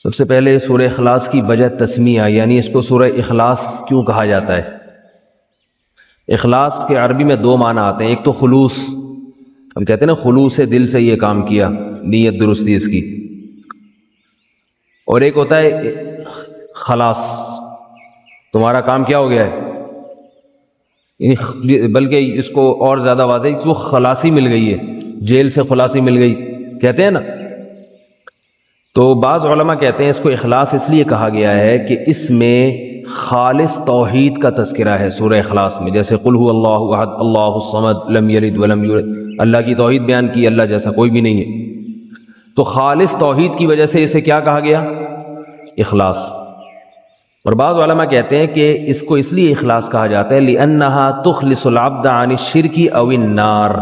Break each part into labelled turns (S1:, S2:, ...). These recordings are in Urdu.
S1: سب سے پہلے سورہ اخلاص کی وجہ تسمیہ، یعنی اس کو سورہ اخلاص کیوں کہا جاتا ہے؟ اخلاص کے عربی میں دو معنی آتے ہیں، ایک تو خلوص، ہم کہتے ہیں نا خلوص دل سے یہ کام کیا، نیت درستی اس کی، اور ایک ہوتا ہے خلاص، تمہارا کام کیا ہو گیا ہے، بلکہ اس کو اور زیادہ واضح اس کو خلاصی مل گئی ہے، جیل سے خلاصی مل گئی کہتے ہیں نا۔ تو بعض علماء کہتے ہیں اس کو اخلاص اس لیے کہا گیا ہے کہ اس میں خالص توحید کا تذکرہ ہے سورہ اخلاص میں، جیسے قل هو اللہ احد اللہ الصمد لم یلد ولم یولد، اللہ کی توحید بیان کی، اللہ جیسا کوئی بھی نہیں ہے، تو خالص توحید کی وجہ سے اسے کیا کہا گیا؟ اخلاص۔ اور بعض علماء کہتے ہیں کہ اس کو اس لیے اخلاص کہا جاتا ہے لأنها تخلص العبد عن الشرک او النار،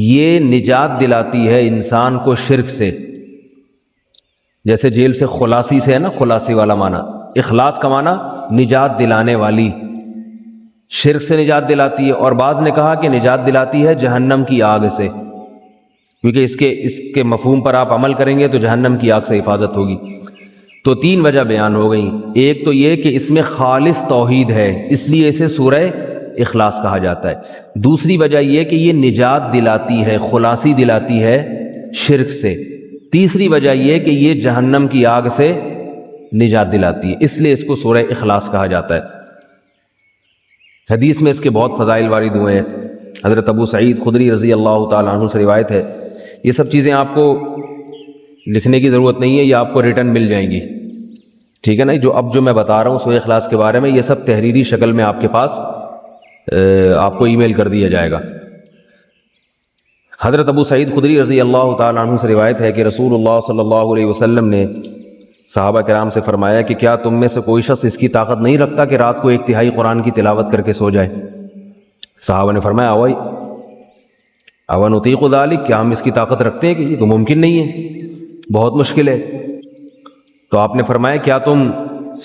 S1: یہ نجات دلاتی ہے انسان کو شرک سے، جیسے جیل سے خلاصی سے ہے نا، خلاصی والا معنی، اخلاص کا معنی نجات دلانے والی، شرک سے نجات دلاتی ہے، اور بعض نے کہا کہ نجات دلاتی ہے جہنم کی آگ سے، کیونکہ اس کے مفہوم پر آپ عمل کریں گے تو جہنم کی آگ سے حفاظت ہوگی۔ تو تین وجہ بیان ہو گئی، ایک تو یہ کہ اس میں خالص توحید ہے اس لیے اسے سورہ اخلاص کہا جاتا ہے، دوسری وجہ یہ کہ یہ نجات دلاتی ہے، خلاصی دلاتی ہے شرک سے، تیسری وجہ یہ کہ یہ جہنم کی آگ سے نجات دلاتی ہے، اس لیے اس کو سورہ اخلاص کہا جاتا ہے۔ حدیث میں اس کے بہت فضائل وارد ہوئے ہیں، حضرت ابو سعید خدری رضی اللہ تعالیٰ عنہ سے روایت ہے، یہ سب چیزیں آپ کو لکھنے کی ضرورت نہیں ہے، یہ آپ کو ریٹرن مل جائیں گی، ٹھیک ہے نا، جو میں بتا رہا ہوں سورہ اخلاص کے بارے میں، یہ سب تحریری شکل میں آپ کے پاس آپ کو ای میل کر دیا جائے گا۔ حضرت ابو سعید خدری رضی اللہ تعالیٰ عنہ سے روایت ہے کہ رسول اللہ صلی اللہ علیہ وسلم نے صحابہ کرام سے فرمایا کہ کیا تم میں سے کوئی شخص اس کی طاقت نہیں رکھتا کہ رات کو 1/3 قرآن کی تلاوت کر کے سو جائے؟ صحابہ نے فرمایا اَوَ نُطِيقُ ذَلِكَ، کیا ہم اس کی طاقت رکھتے ہیں؟ کہ یہ تو ممکن نہیں ہے، بہت مشکل ہے۔ تو آپ نے فرمایا کیا تم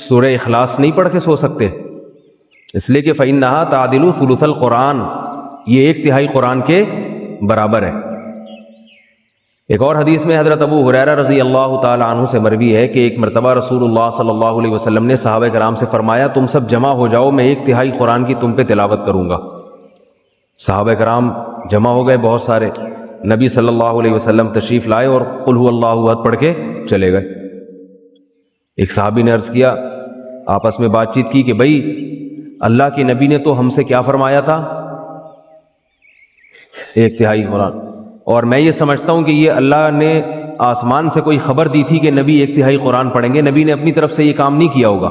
S1: سورہ اخلاص نہیں پڑھ کے سو سکتے؟ اس لیے کہ فَإِنَّهَا تَعْدِلُ ثُلُثَ الْقُرْآنِ، یہ 1/3 قرآن کے برابر ہے۔ ایک اور حدیث میں حضرت ابو ہریرہ رضی اللہ تعالی عنہ سے مروی ہے کہ ایک مرتبہ رسول اللہ صلی اللہ علیہ وسلم نے صحابہ کرام سے فرمایا تم سب جمع ہو جاؤ، میں 1/3 قرآن کی تم پہ تلاوت کروں گا۔ صحابہ کرام جمع ہو گئے بہت سارے، نبی صلی اللہ علیہ وسلم تشریف لائے اور قل هو اللہ احد پڑھ کے چلے گئے۔ ایک صحابی نے عرض کیا، آپس میں بات چیت کی کہ بھائی اللہ کے نبی نے تو ہم سے کیا فرمایا تھا؟ 1/3 قرآن، اور میں یہ سمجھتا ہوں کہ یہ اللہ نے آسمان سے کوئی خبر دی تھی کہ نبی 1/3 قرآن پڑھیں گے، نبی نے اپنی طرف سے یہ کام نہیں کیا ہوگا،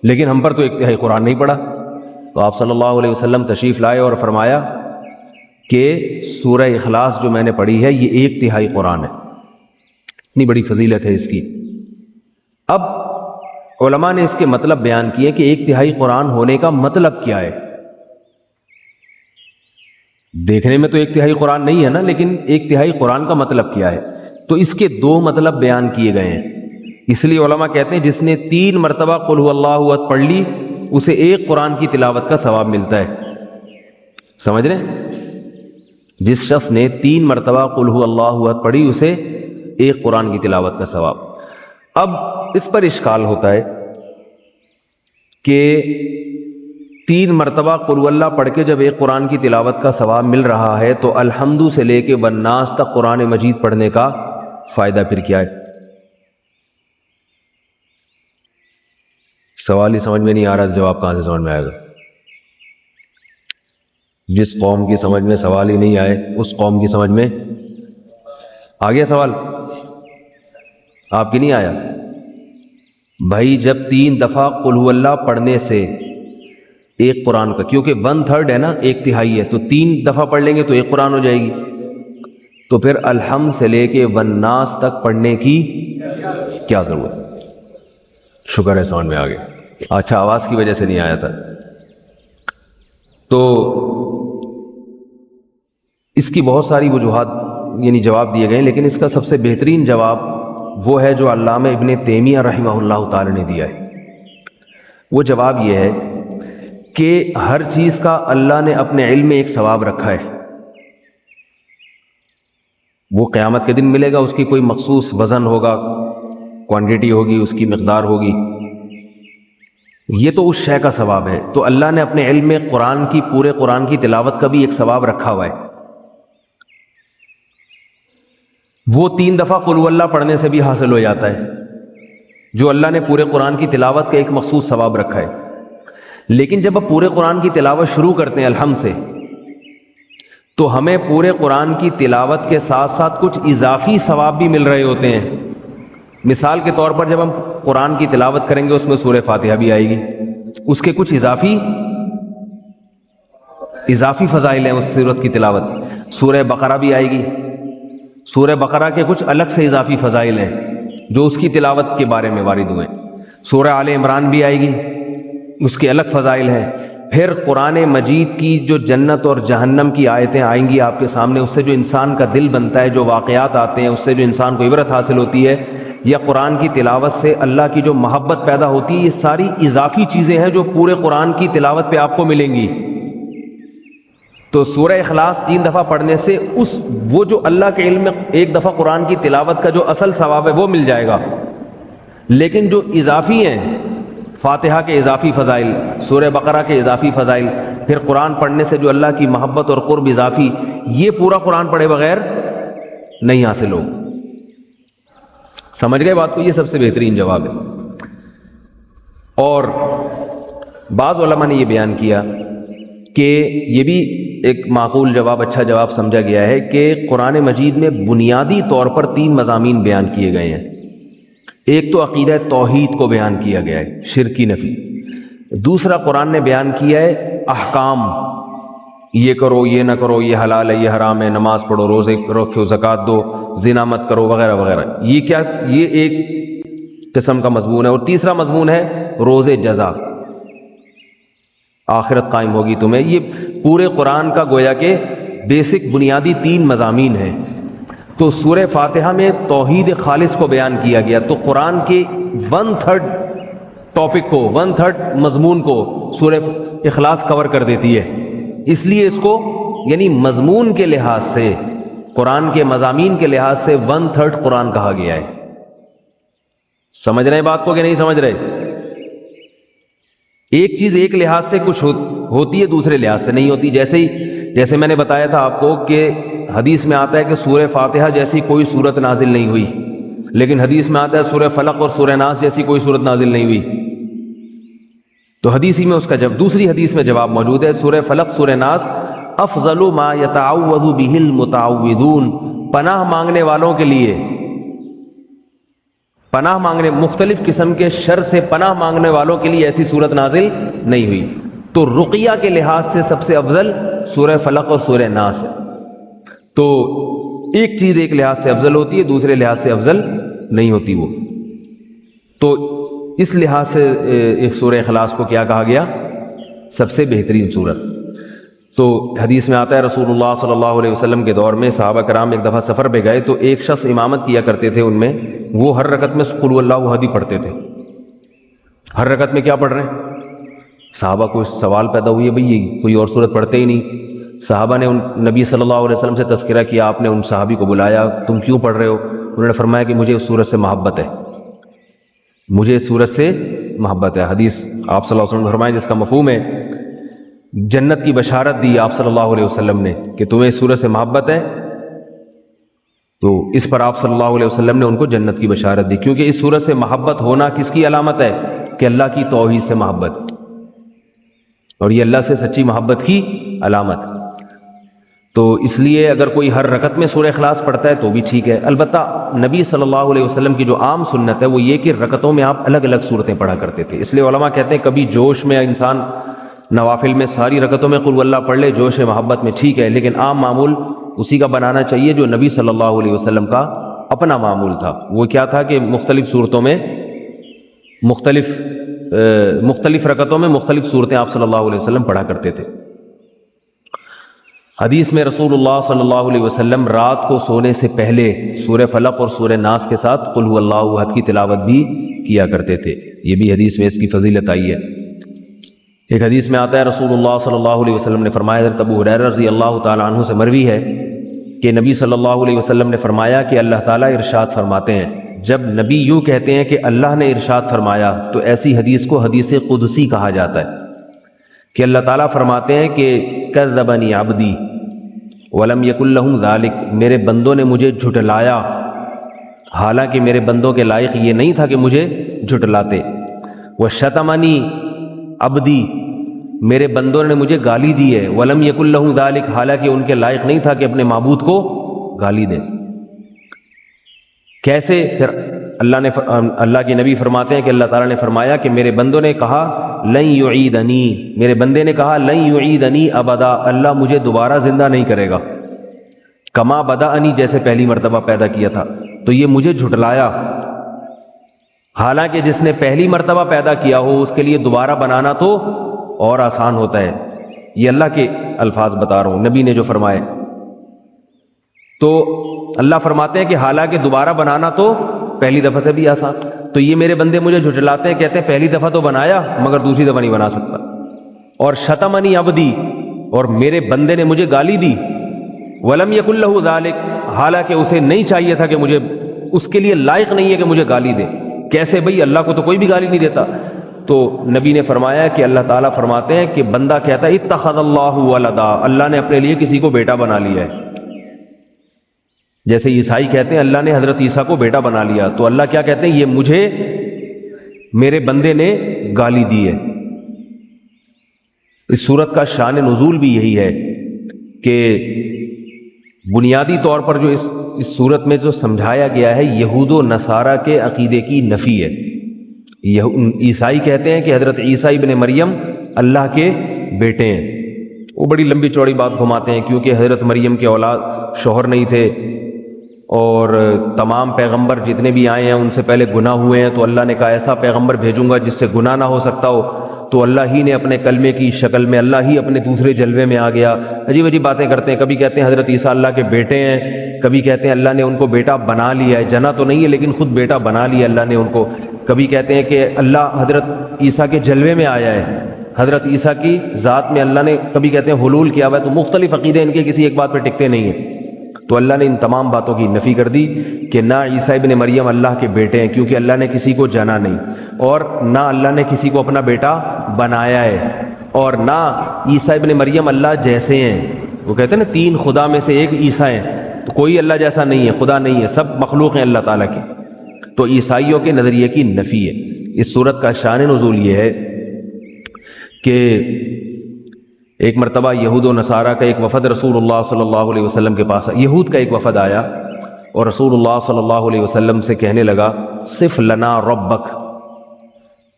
S1: لیکن ہم پر تو 1/3 قرآن نہیں پڑھا۔ تو آپ صلی اللہ علیہ وسلم تشریف لائے اور فرمایا کہ سورہ اخلاص جو میں نے پڑھی ہے یہ 1/3 قرآن ہے، اتنی بڑی فضیلت ہے اس کی۔ اب علماء نے اس کے مطلب بیان کیے کہ 1/3 قرآن ہونے کا مطلب کیا ہے۔ دیکھنے میں تو 1/3 قرآن نہیں ہے نا، لیکن 1/3 قرآن کا مطلب کیا ہے؟ تو اس کے دو مطلب بیان کیے گئے ہیں، اس لیے علماء کہتے ہیں جس نے 3 مرتبہ قل هو اللہ احد پڑھ لی اسے 1 قرآن کی تلاوت کا ثواب ملتا ہے، سمجھ رہے ہیں؟ جس شخص نے 3 مرتبہ قل هو اللہ احد پڑھی اسے 1 قرآن کی تلاوت کا ثواب۔ اب اس پر اشکال ہوتا ہے کہ 3 مرتبہ قل هو اللہ پڑھ کے جب 1 قرآن کی تلاوت کا ثواب مل رہا ہے تو الحمد سے لے کے والناس تک قرآن مجید پڑھنے کا فائدہ پھر کیا ہے؟ سوال ہی سمجھ میں نہیں آ رہا، جواب کہاں سے سمجھ میں آئے گا؟ جس قوم کی سمجھ میں سوال ہی نہیں آئے اس قوم کی سمجھ میں آ گیا سوال؟ آپ کی نہیں آیا؟ بھائی جب 3 دفعہ قل هو اللہ پڑھنے سے 1 قرآن کا، کیونکہ 1/3 ہے نا، 1/3 ہے، تو 3 دفعہ پڑھ لیں گے تو 1 قرآن ہو جائے گی، تو پھر الحمد سے لے کے والناس تک پڑھنے کی کیا ضرورت؟ شکر ہے سمجھ میں آ گیا۔ اچھا آواز کی وجہ سے نہیں آیا تھا۔ تو اس کی بہت ساری وجوہات یعنی جواب دیے گئے، لیکن اس کا سب سے بہترین جواب وہ ہے جو علامہ ابن تیمیہ رحمہ اللہ تعالی نے دیا ہے۔ وہ جواب یہ ہے کہ ہر چیز کا اللہ نے اپنے علم میں ایک ثواب رکھا ہے، وہ قیامت کے دن ملے گا، اس کی کوئی مخصوص وزن ہوگا، کوانٹٹی ہوگی، اس کی مقدار ہوگی، یہ تو اس شے کا ثواب ہے۔ تو اللہ نے اپنے علم میں قرآن کی، پورے قرآن کی تلاوت کا بھی ایک ثواب رکھا ہوا ہے، وہ 3 دفعہ قل ہو اللہ پڑھنے سے بھی حاصل ہو جاتا ہے، جو اللہ نے پورے قرآن کی تلاوت کا ایک مخصوص ثواب رکھا ہے۔ لیکن جب آپ پورے قرآن کی تلاوت شروع کرتے ہیں الحمد سے، تو ہمیں پورے قرآن کی تلاوت کے ساتھ ساتھ کچھ اضافی ثواب بھی مل رہے ہوتے ہیں۔ مثال کے طور پر جب ہم قرآن کی تلاوت کریں گے، اس میں سورہ فاتحہ بھی آئے گی، اس کے کچھ اضافی فضائل ہیں اس سورت کی تلاوت۔ سورہ بقرہ بھی آئے گی، سورہ بقرہ کے کچھ الگ سے اضافی فضائل ہیں جو اس کی تلاوت کے بارے میں وارد ہوئے۔ سورہ آل عمران بھی آئے گی، اس کے الگ فضائل ہیں۔ پھر قرآن مجید کی جو جنت اور جہنم کی آیتیں آئیں گی آپ کے سامنے، اس سے جو انسان کا دل بنتا ہے، جو واقعات آتے ہیں، اس سے جو انسان کو عبرت حاصل ہوتی ہے، یا قرآن کی تلاوت سے اللہ کی جو محبت پیدا ہوتی ہے، یہ ساری اضافی چیزیں ہیں جو پورے قرآن کی تلاوت پہ آپ کو ملیں گی۔ تو سورہ اخلاص 3 دفعہ پڑھنے سے وہ جو اللہ کے علم میں 1 دفعہ قرآن کی تلاوت کا جو اصل ثواب ہے وہ مل جائے گا، لیکن جو اضافی ہیں، فاتحہ کے اضافی فضائل، سورہ بقرہ کے اضافی فضائل، پھر قرآن پڑھنے سے جو اللہ کی محبت اور قرب اضافی، یہ پورا قرآن پڑھے بغیر نہیں حاصل ہو۔ سمجھ گئے بات کو؟ یہ سب سے بہترین جواب ہے۔ اور بعض علماء نے یہ بیان کیا کہ یہ بھی ایک معقول جواب، اچھا جواب سمجھا گیا ہے کہ قرآن مجید میں بنیادی طور پر 3 مضامین بیان کیے گئے ہیں۔ ایک تو عقیدہ توحید کو بیان کیا گیا ہے، شرک کی نفی۔ دوسرا قرآن نے بیان کیا ہے احکام، یہ کرو، یہ نہ کرو، یہ حلال ہے، یہ حرام ہے، نماز پڑھو، روزے رکھو، زکوٰۃ دو، زنا مت کرو، وغیرہ وغیرہ۔ یہ ایک قسم کا مضمون ہے۔ اور تیسرا مضمون ہے روز جزا، آخرت قائم ہوگی تمہیں۔ یہ پورے قرآن کا گویا کہ بیسک بنیادی 3 مضامین ہیں۔ تو سورہ فاتحہ میں توحید خالص کو بیان کیا گیا، تو قرآن کے 1/3 ٹاپک کو، 1/3 مضمون کو سورہ اخلاص کور کر دیتی ہے۔ اس لیے اس کو یعنی مضمون کے لحاظ سے، قرآن کے مضامین کے لحاظ سے 1/3 قرآن کہا گیا ہے۔ سمجھ رہے ہیں بات کو کہ نہیں سمجھ رہے؟ ایک چیز ایک لحاظ سے کچھ ہوتی ہے، دوسرے لحاظ سے نہیں ہوتی۔ جیسے میں نے بتایا تھا آپ کو کہ حدیث میں آتا ہے کہ سورہ فاتحہ جیسی کوئی صورت نازل نہیں ہوئی، لیکن حدیث میں آتا ہے سورہ فلق اور سورہ ناس جیسی کوئی صورت نازل نہیں ہوئی۔ تو حدیثی میں اس کا دوسری حدیث میں جواب موجود ہے۔ سورہ فلق، سورہ ناس افضل ما یتعوذ بہ المتعوذون، پناہ مانگنے والوں کے لیے، پناہ مانگنے، مختلف قسم کے شر سے پناہ مانگنے والوں کے لیے ایسی صورت نازل نہیں ہوئی۔ تو رقیہ کے لحاظ سے سب سے افضل سورہ فلق اور سورہ ناس ہے۔ تو ایک چیز ایک لحاظ سے افضل ہوتی ہے، دوسرے لحاظ سے افضل نہیں ہوتی وہ۔ تو اس لحاظ سے ایک سورہ اخلاص کو کیا کہا گیا؟ سب سے بہترین سورت۔ تو حدیث میں آتا ہے رسول اللہ صلی اللہ علیہ وسلم کے دور میں صحابہ کرام ایک دفعہ سفر پہ گئے، تو ایک شخص امامت کیا کرتے تھے ان میں، وہ ہر رکعت میں قل اللہ احد پڑھتے تھے۔ ہر رکعت میں کیا پڑھ رہے ہیں؟ صحابہ کو سوال پیدا ہوئی ہے، بھئی یہ کوئی اور صورت پڑھتے ہی نہیں۔ صحابہ نے نبی صلی اللہ علیہ وسلم سے تذکرہ کیا، آپ نے ان صحابی کو بلایا، تم کیوں پڑھ رہے ہو؟ انہوں نے فرمایا کہ مجھے اس صورت سے محبت ہے، مجھے اس صورت سے محبت ہے۔ حدیث آپ صلی اللہ علیہ وسلم نے فرمایا جس کا مفہوم ہے جنت کی بشارت دی آپ صلی اللہ علیہ وسلم نے کہ تمہیں اس صورت سے محبت ہے، تو اس پر آپ صلی اللہ علیہ وسلم نے ان کو جنت کی بشارت دی، کیونکہ اس صورت سے محبت ہونا کس کی علامت ہے؟ کہ اللہ کی توحید سے محبت، اور یہ اللہ سے سچی محبت کی علامت۔ تو اس لیے اگر کوئی ہر رکعت میں سورہ اخلاص پڑھتا ہے تو بھی ٹھیک ہے۔ البتہ نبی صلی اللہ علیہ وسلم کی جو عام سنت ہے وہ یہ کہ رکعتوں میں آپ الگ الگ صورتیں پڑھا کرتے تھے۔ اس لیے علماء کہتے ہیں کبھی جوش میں انسان نوافل میں ساری رکعتوں میں قل اللہ پڑھ لے، جوش محبت میں، ٹھیک ہے، لیکن عام معمول اسی کا بنانا چاہیے جو نبی صلی اللہ علیہ وسلم کا اپنا معمول تھا۔ وہ کیا تھا کہ مختلف صورتوں میں مختلف رکعتوں میں مختلف صورتیں آپ صلی اللہ علیہ وسلم پڑھا کرتے تھے۔ حدیث میں رسول اللہ صلی اللہ علیہ وسلم رات کو سونے سے پہلے سورہ فلق اور سورہ ناس کے ساتھ قل هو اللہ احد کی تلاوت بھی کیا کرتے تھے۔ یہ بھی حدیث میں اس کی فضیلت آئی ہے۔ ایک حدیث میں آتا ہے رسول اللہ صلی اللہ علیہ وسلم نے فرمایا، حضرت ابو ہریرہ رضی اللہ تعالی عنہ سے مروی ہے کہ نبی صلی اللہ علیہ وسلم نے فرمایا کہ اللہ تعالیٰ ارشاد فرماتے ہیں، جب نبی یوں کہتے ہیں کہ اللہ نے ارشاد فرمایا تو ایسی حدیث کو حدیث قدسی کہا جاتا ہے کہ اللہ تعالیٰ فرماتے ہیں کہ کذبنی عبدی ولم یکن لہ ذالک، میرے بندوں نے مجھے جھٹلایا حالانکہ میرے بندوں کے لائق یہ نہیں تھا کہ مجھے جھٹلاتے۔ وشتمنی عبدی، میرے بندوں نے مجھے گالی دی ہے، ولم یکن لہ ذالک، حالانکہ ان کے لائق نہیں تھا کہ اپنے معبود کو گالی دیں۔ کیسے؟ پھر اللہ کے نبی فرماتے ہیں کہ اللہ تعالیٰ نے فرمایا کہ میرے بندوں نے کہا لن یعیدنی، میرے بندے نے کہا لن یعیدنی ابدا، اللہ مجھے دوبارہ زندہ نہیں کرے گا، کما بدأنی، جیسے پہلی مرتبہ پیدا کیا تھا۔ تو یہ مجھے جھٹلایا، حالانکہ جس نے پہلی مرتبہ پیدا کیا ہو اس کے لیے دوبارہ بنانا تو اور آسان ہوتا ہے۔ یہ اللہ کے الفاظ بتا رہا ہوں، نبی نے جو فرمائے۔ تو اللہ فرماتے ہیں کہ حالانکہ دوبارہ بنانا تو پہلی دفعہ سے بھی آسان، تو یہ میرے بندے مجھے جھٹلاتے ہیں، کہتے ہیں پہلی دفعہ تو بنایا مگر دوسری دفعہ نہیں بنا سکتا۔ اور شتمنی عبدی، اور میرے بندے نے مجھے گالی دی، ولم یکن لہ ذالک، حالانکہ اسے نہیں چاہیے تھا کہ مجھے، اس کے لیے لائق نہیں ہے کہ مجھے گالی دے۔ کیسے بھئی؟ اللہ کو تو کوئی بھی گالی نہیں دیتا۔ تو نبی نے فرمایا کہ اللہ تعالیٰ فرماتے ہیں کہ بندہ کہتا ہے اتخذ اللہ ولدا، اللہ نے اپنے لیے کسی کو بیٹا بنا لیا ہے۔ جیسے عیسائی کہتے ہیں اللہ نے حضرت عیسیٰ کو بیٹا بنا لیا، تو اللہ کیا کہتے ہیں؟ یہ مجھے میرے بندے نے گالی دی ہے۔ اس صورت کا شان نزول بھی یہی ہے کہ بنیادی طور پر جو اس صورت میں جو سمجھایا گیا ہے یہود و نصارہ کے عقیدے کی نفی ہے۔ عیسائی کہتے ہیں کہ حضرت عیسیٰ ابن مریم اللہ کے بیٹے ہیں، وہ بڑی لمبی چوڑی بات گھماتے ہیں، کیونکہ حضرت مریم کے اولاد شوہر نہیں تھے، اور تمام پیغمبر جتنے بھی آئے ہیں ان سے پہلے گناہ ہوئے ہیں، تو اللہ نے کہا ایسا پیغمبر بھیجوں گا جس سے گناہ نہ ہو سکتا ہو، تو اللہ ہی نے اپنے کلمے کی شکل میں، اللہ ہی اپنے دوسرے جلوے میں آ گیا۔ عجیب عجیب باتیں کرتے ہیں، کبھی کہتے ہیں حضرت عیسیٰ اللہ کے بیٹے ہیں، کبھی کہتے ہیں اللہ نے ان کو بیٹا بنا لیا ہے، جنا تو نہیں ہے لیکن خود بیٹا بنا لیا اللہ نے ان کو، کبھی کہتے ہیں کہ اللہ حضرت عیسیٰ کے جلوے میں آیا ہے، حضرت عیسیٰ کی ذات میں اللہ نے، کبھی کہتے ہیں حلول کیا ہوا ہے۔ تو مختلف عقیدے ان کے کسی ایک بات پہ ٹکتے نہیں ہیں، تو اللہ نے ان تمام باتوں کی نفی کر دی کہ نہ عیسیٰ ابن مریم اللہ کے بیٹے ہیں، کیونکہ اللہ نے کسی کو جنا نہیں، اور نہ اللہ نے کسی کو اپنا بیٹا بنایا ہے، اور نہ عیسیٰ ابن مریم اللہ جیسے ہیں۔ وہ کہتے ہیں نا تین خدا میں سے ایک عیسیٰ ہیں، تو کوئی اللہ جیسا نہیں ہے، خدا نہیں ہے، سب مخلوق ہیں اللہ تعالیٰ کی۔ تو عیسائیوں کے نظریے کی نفی ہے۔ اس صورت کا شان نزول یہ ہے کہ ایک مرتبہ یہود و نصارہ کا ایک وفد رسول اللہ صلی اللہ علیہ وسلم کے پاس، یہود کا ایک وفد آیا اور رسول اللہ صلی اللہ علیہ وسلم سے کہنے لگا صف لنا ربک،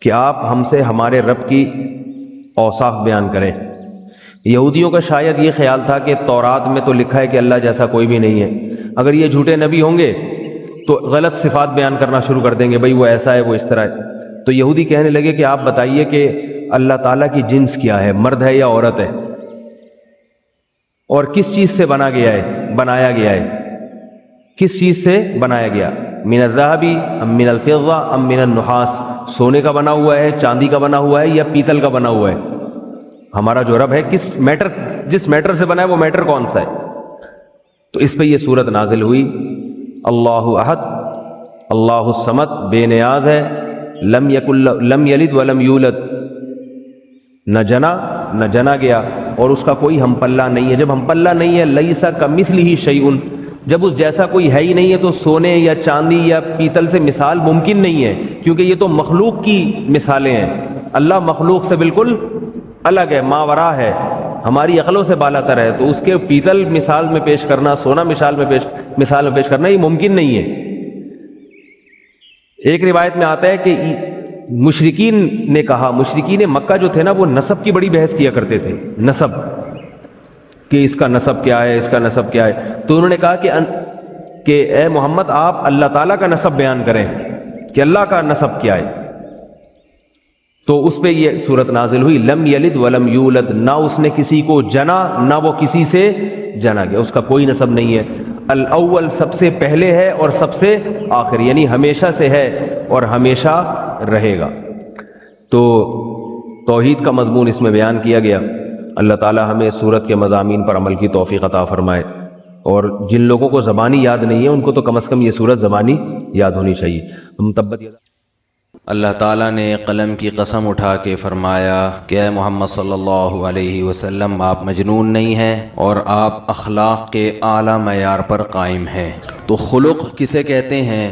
S1: کہ آپ ہم سے ہمارے رب کی اوصاف بیان کریں۔ یہودیوں کا شاید یہ خیال تھا کہ تورات میں تو لکھا ہے کہ اللہ جیسا کوئی بھی نہیں ہے، اگر یہ جھوٹے نبی ہوں گے تو غلط صفات بیان کرنا شروع کر دیں گے، بھئی وہ ایسا ہے، وہ اس طرح ہے۔ تو یہودی کہنے لگے کہ آپ بتائیے کہ اللہ تعالیٰ کی جنس کیا ہے، مرد ہے یا عورت ہے، اور کس چیز سے بنایا گیا ہے، کس چیز سے بنایا گیا، من الذهب ام من الفضة ام من النحاس، سونے کا بنا ہوا ہے، چاندی کا بنا ہوا ہے یا پیتل کا بنا ہوا ہے، ہمارا جو رب ہے کس میٹر، جس میٹر سے بنا ہے وہ میٹر کون سا ہے۔ تو اس پہ یہ صورت نازل ہوئی، اللہ احد اللہ الصمد، بے نیاز ہے، لم یلد ولم یولد، نہ جنا گیا اور اس کا کوئی ہم پلہ نہیں ہے۔ جب ہم پلہ نہیں ہے، لیسا کمثلہ شیء، جب اس جیسا کوئی ہے ہی نہیں ہے تو سونے یا چاندی یا پیتل سے مثال ممکن نہیں ہے، کیونکہ یہ تو مخلوق کی مثالیں ہیں، اللہ مخلوق سے بالکل الگ ہے، ماورا ہے، ہماری عقلوں سے بالا تر ہے، تو اس کے پیتل مثال میں پیش کرنا، سونا مثال میں پیش کرنا یہ ممکن نہیں ہے۔ ایک روایت میں آتا ہے کہ مشرکین نے کہا، مشرکین مکہ جو تھے نا وہ نسب کی بڑی بحث کیا کرتے تھے، نسب، کہ اس کا نسب کیا ہے، اس کا نسب کیا ہے، تو انہوں نے کہا کہ اے محمد آپ اللہ تعالیٰ کا نسب بیان کریں کہ اللہ کا نسب کیا ہے۔ تو اس پہ یہ صورت نازل ہوئی، لم یلد ولم یولد، نہ اس نے کسی کو جنا نہ وہ کسی سے جنا گیا، اس کا کوئی نسب نہیں ہے۔ الاول سب سے پہلے ہے اور سب سے آخر، یعنی ہمیشہ سے ہے اور ہمیشہ رہے گا۔ تو توحید کا مضمون اس میں بیان کیا گیا۔ اللہ تعالی ہمیں سورت کے مضامین پر عمل کی توفیق عطا فرمائے، اور جن لوگوں کو زبانی یاد نہیں ہے ان کو تو کم از کم یہ سورت زبانی یاد ہونی چاہیے. تبت یدا.
S2: اللہ تعالیٰ نے قلم کی قسم اٹھا کے فرمایا کہ اے محمد صلی اللہ علیہ وسلم آپ مجنون نہیں ہیں اور آپ اخلاق کے اعلیٰ معیار پر قائم ہیں. تو خلق کسے کہتے ہیں؟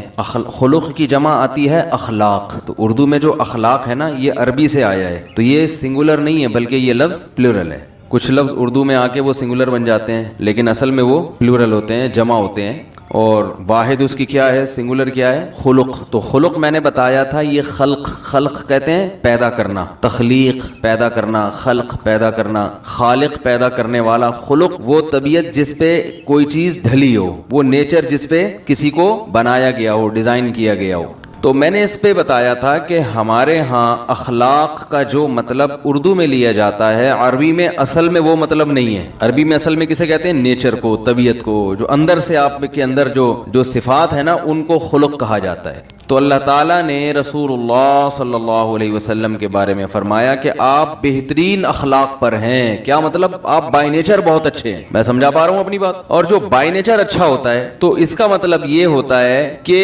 S2: خلق کی جمع آتی ہے اخلاق. تو اردو میں جو اخلاق ہے نا یہ عربی سے آیا ہے, تو یہ سنگولر نہیں ہے بلکہ یہ لفظ پلورل ہے. کچھ لفظ اردو میں آ کے وہ سنگولر بن جاتے ہیں لیکن اصل میں وہ پلورل ہوتے ہیں, جمع ہوتے ہیں, اور واحد اس کی کیا ہے, سنگولر کیا ہے, خلق. تو خلق میں نے بتایا تھا یہ خلق کہتے ہیں پیدا کرنا, تخلیق پیدا کرنا, خلق پیدا کرنا, خالق پیدا کرنے والا. خلق وہ طبیعت جس پہ کوئی چیز ڈھلی ہو, وہ نیچر جس پہ کسی کو بنایا گیا ہو, ڈیزائن کیا گیا ہو. تو میں نے اس پہ بتایا تھا کہ ہمارے ہاں اخلاق کا جو مطلب اردو میں لیا جاتا ہے عربی میں اصل میں وہ مطلب نہیں ہے. عربی میں اصل میں کسے کہتے ہیں؟ نیچر کو, طبیعت کو, جو اندر سے آپ کے اندر جو صفات ہے نا ان کو خلق کہا جاتا ہے. تو اللہ تعالیٰ نے رسول اللہ صلی اللہ علیہ وسلم کے بارے میں فرمایا کہ آپ بہترین اخلاق پر ہیں. کیا مطلب؟ آپ بائی نیچر بہت اچھے ہیں. میں سمجھا پا رہا ہوں اپنی بات؟ اور جو بائی نیچر اچھا ہوتا ہے تو اس کا مطلب یہ ہوتا ہے کہ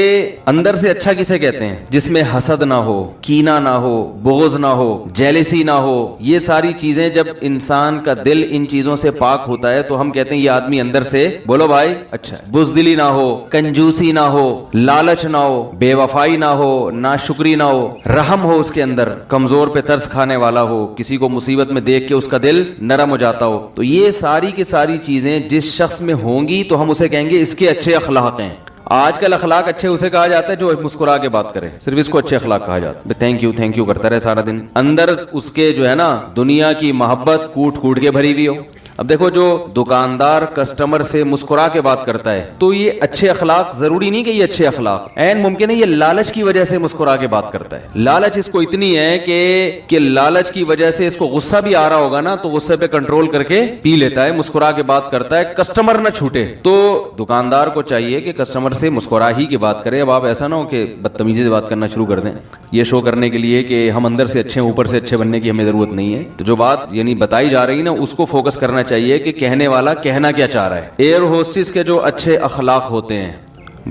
S2: اندر سے اچھا کسے کہتے ہیں؟ جس میں حسد نہ ہو, کینہ نہ ہو, بغض نہ ہو, جیلسی نہ ہو. یہ ساری چیزیں جب انسان کا دل ان چیزوں سے پاک ہوتا ہے تو ہم کہتے ہیں یہ آدمی اندر سے, بولو بھائی, اچھا ہے. بزدلی نہ ہو, کنجوسی نہ ہو, لالچ نہ ہو, بے وفائی نہ ہو, ناشکری نہ ہو, رحم ہو اس کے اندر, کمزور پہ ترس کھانے والا ہو, کسی کو مصیبت میں دیکھ کے اس کا دل نرم ہو جاتا ہو. تو یہ ساری کی ساری چیزیں جس شخص میں ہوں گی تو ہم اسے کہیں گے اس کے اچھے اخلاق ہیں. آج کل اخلاق اچھے اسے کہا جاتا ہے جو مسکرا کے بات کرے, صرف اس کو اچھے اخلاق کہا جاتا ہے. تھینک یو کرتا رہے سارا دن, اندر اس کے جو ہے نا دنیا کی محبت کوٹ کوٹ کے بھری ہوئی ہو. اب دیکھو جو دکاندار کسٹمر سے مسکرا کے بات کرتا ہے تو یہ اچھے اخلاق, ضروری نہیں کہ یہ اچھے اخلاق, عین ممکن ہے یہ لالچ کی وجہ سے مسکرا کے بات کرتا ہے. لالچ اس کو اتنی ہے کہ لالچ کی وجہ سے اس کو غصہ بھی آ رہا ہوگا نا تو غصے پہ کنٹرول کر کے پی لیتا ہے, مسکرا کے بات کرتا ہے, کسٹمر نہ چھوٹے. تو دکاندار کو چاہیے کہ کسٹمر سے مسکرا ہی کے بات کرے. اب آپ ایسا نہ ہو کہ بدتمیزی سے بات کرنا شروع کر دیں, یہ شو کرنے کے لیے کہ ہم اندر سے اچھے ہیں, اوپر سے اچھے بننے کی ہمیں ضرورت نہیں ہے. تو جو بات یعنی بتائی جا رہی نا اس کو فوکس کرنا چاہیے کہ کہنے والا کہنا کیا چاہ رہا ہے. ایئر ہوسٹس کے جو اچھے اخلاق ہوتے ہیں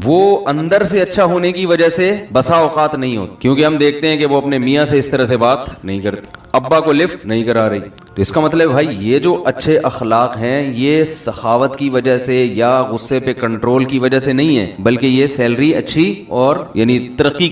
S2: وہ اندر سے اچھا ہونے کی وجہ سے بسا اوقات نہیں ہوتے, کیونکہ ہم دیکھتے ہیں کہ وہ اپنے میاں سے اس طرح سے بات نہیں کرتے, ابا کو لفٹ نہیں کرا رہی. تو اس کا مطلب ہے بھائی یہ جو اچھے اخلاق ہیں یہ سخاوت کی وجہ سے یا غصے پہ کنٹرول کی وجہ سے نہیں ہے, بلکہ یہ سیلری اچھی اور یعنی ترقی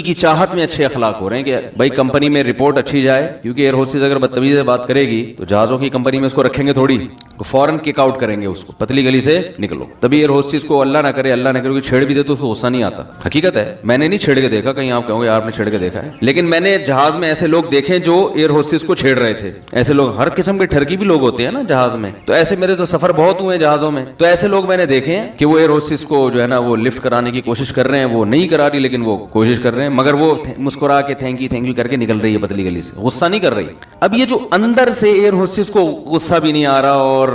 S2: کی چاہت میں اچھے اخلاق ہو رہے ہیں کہ بھائی کمپنی میں رپورٹ اچھی جائے. کیونکہ ایئر ہوسٹس اگر بدتمیزی سے بات کرے گی تو جہازوں کی کمپنی میں اس کو رکھیں گے تھوڑی, فوراً کک آؤٹ کریں گے اس کو, پتلی گلی سے نکلو. تبھی ایئر ہوسٹس کو اللہ نہ کرے کہ چھیڑ بھی دے تو اس کو غصہ نہیں آتا. حقیقت ہے, میں نے نہیں چھیڑ کے دیکھا, کہیں آپ کہو گے آپ نے چھیڑ کے دیکھا ہے, لیکن میں نے جہاز میں ایسے لوگ دیکھے جو ایئر ہوسٹس کو چھیڑ رہے تھے. ایسے لوگ, ہر قسم کے ٹھرکی بھی لوگ ہوتے ہیں نا جہاز میں, تو ایسے میرے تو سفر بہت ہوئے ہیں جہازوں میں, تو ایسے لوگ میں نے دیکھے ہیں کہ وہ ایئر ہوسٹس کو جو ہے نا وہ لفٹ کرانے کی کوشش کر رہے ہیں, وہ نہیں کرا رہی لیکن وہ کوشش کر رہے ہیں, مگر وہ مسکرا کے تھینک یو کر کے نکل رہی ہے پتلی گلی سے, غصہ نہیں کر رہی. اب یہ جو اندر سے ایئر ہوسٹس کو غصہ بھی نہیں آ رہا اور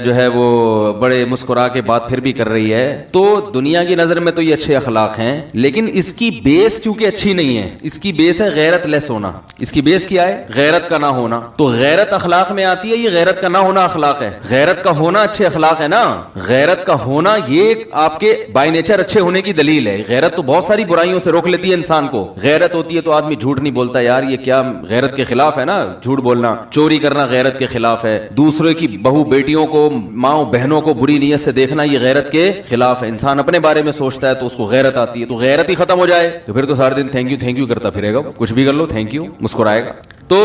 S2: جو ہے وہ بڑے مسکرا کے بات پھر بھی کر رہی ہے, تو دنیا کی نظر میں تو یہ اچھے اخلاق ہیں, لیکن اس کی بیس کیونکہ اچھی نہیں ہے, اس کی بیس ہے غیرت لیس ہونا. اس کی بیس کیا ہے؟ غیرت کا نہ ہونا. تو غیرت اخلاق میں آتی ہے, یہ غیرت کا نہ ہونا اخلاق ہے. غیرت کا ہونا اچھے اخلاق ہے نا, غیرت کا ہونا یہ آپ کے بائی نیچر اچھے ہونے کی دلیل ہے. غیرت تو بہت ساری برائیوں سے روک لیتی ہے انسان کو. غیرت ہوتی ہے تو آدمی جھوٹ نہیں بولتا, یار یہ کیا غیرت کے خلاف ہے نا جھوٹ بولنا. چوری کرنا غیرت کے خلاف ہے. دوسرے کی بہو بیٹیوں کو, ماں بہنوں کو بری نیت سے دیکھنا یہ غیرت کے خلاف ہے. انسان اپنے بارے میں سوچتا ہے تو اس کو غیرت آتی ہے. تو غیرت ہی ختم ہو جائے تو پھر تو سارے دن تھینک یو کرتا پھرے گا, کچھ بھی کر لو تھینک یو, مسکرائے گا. تو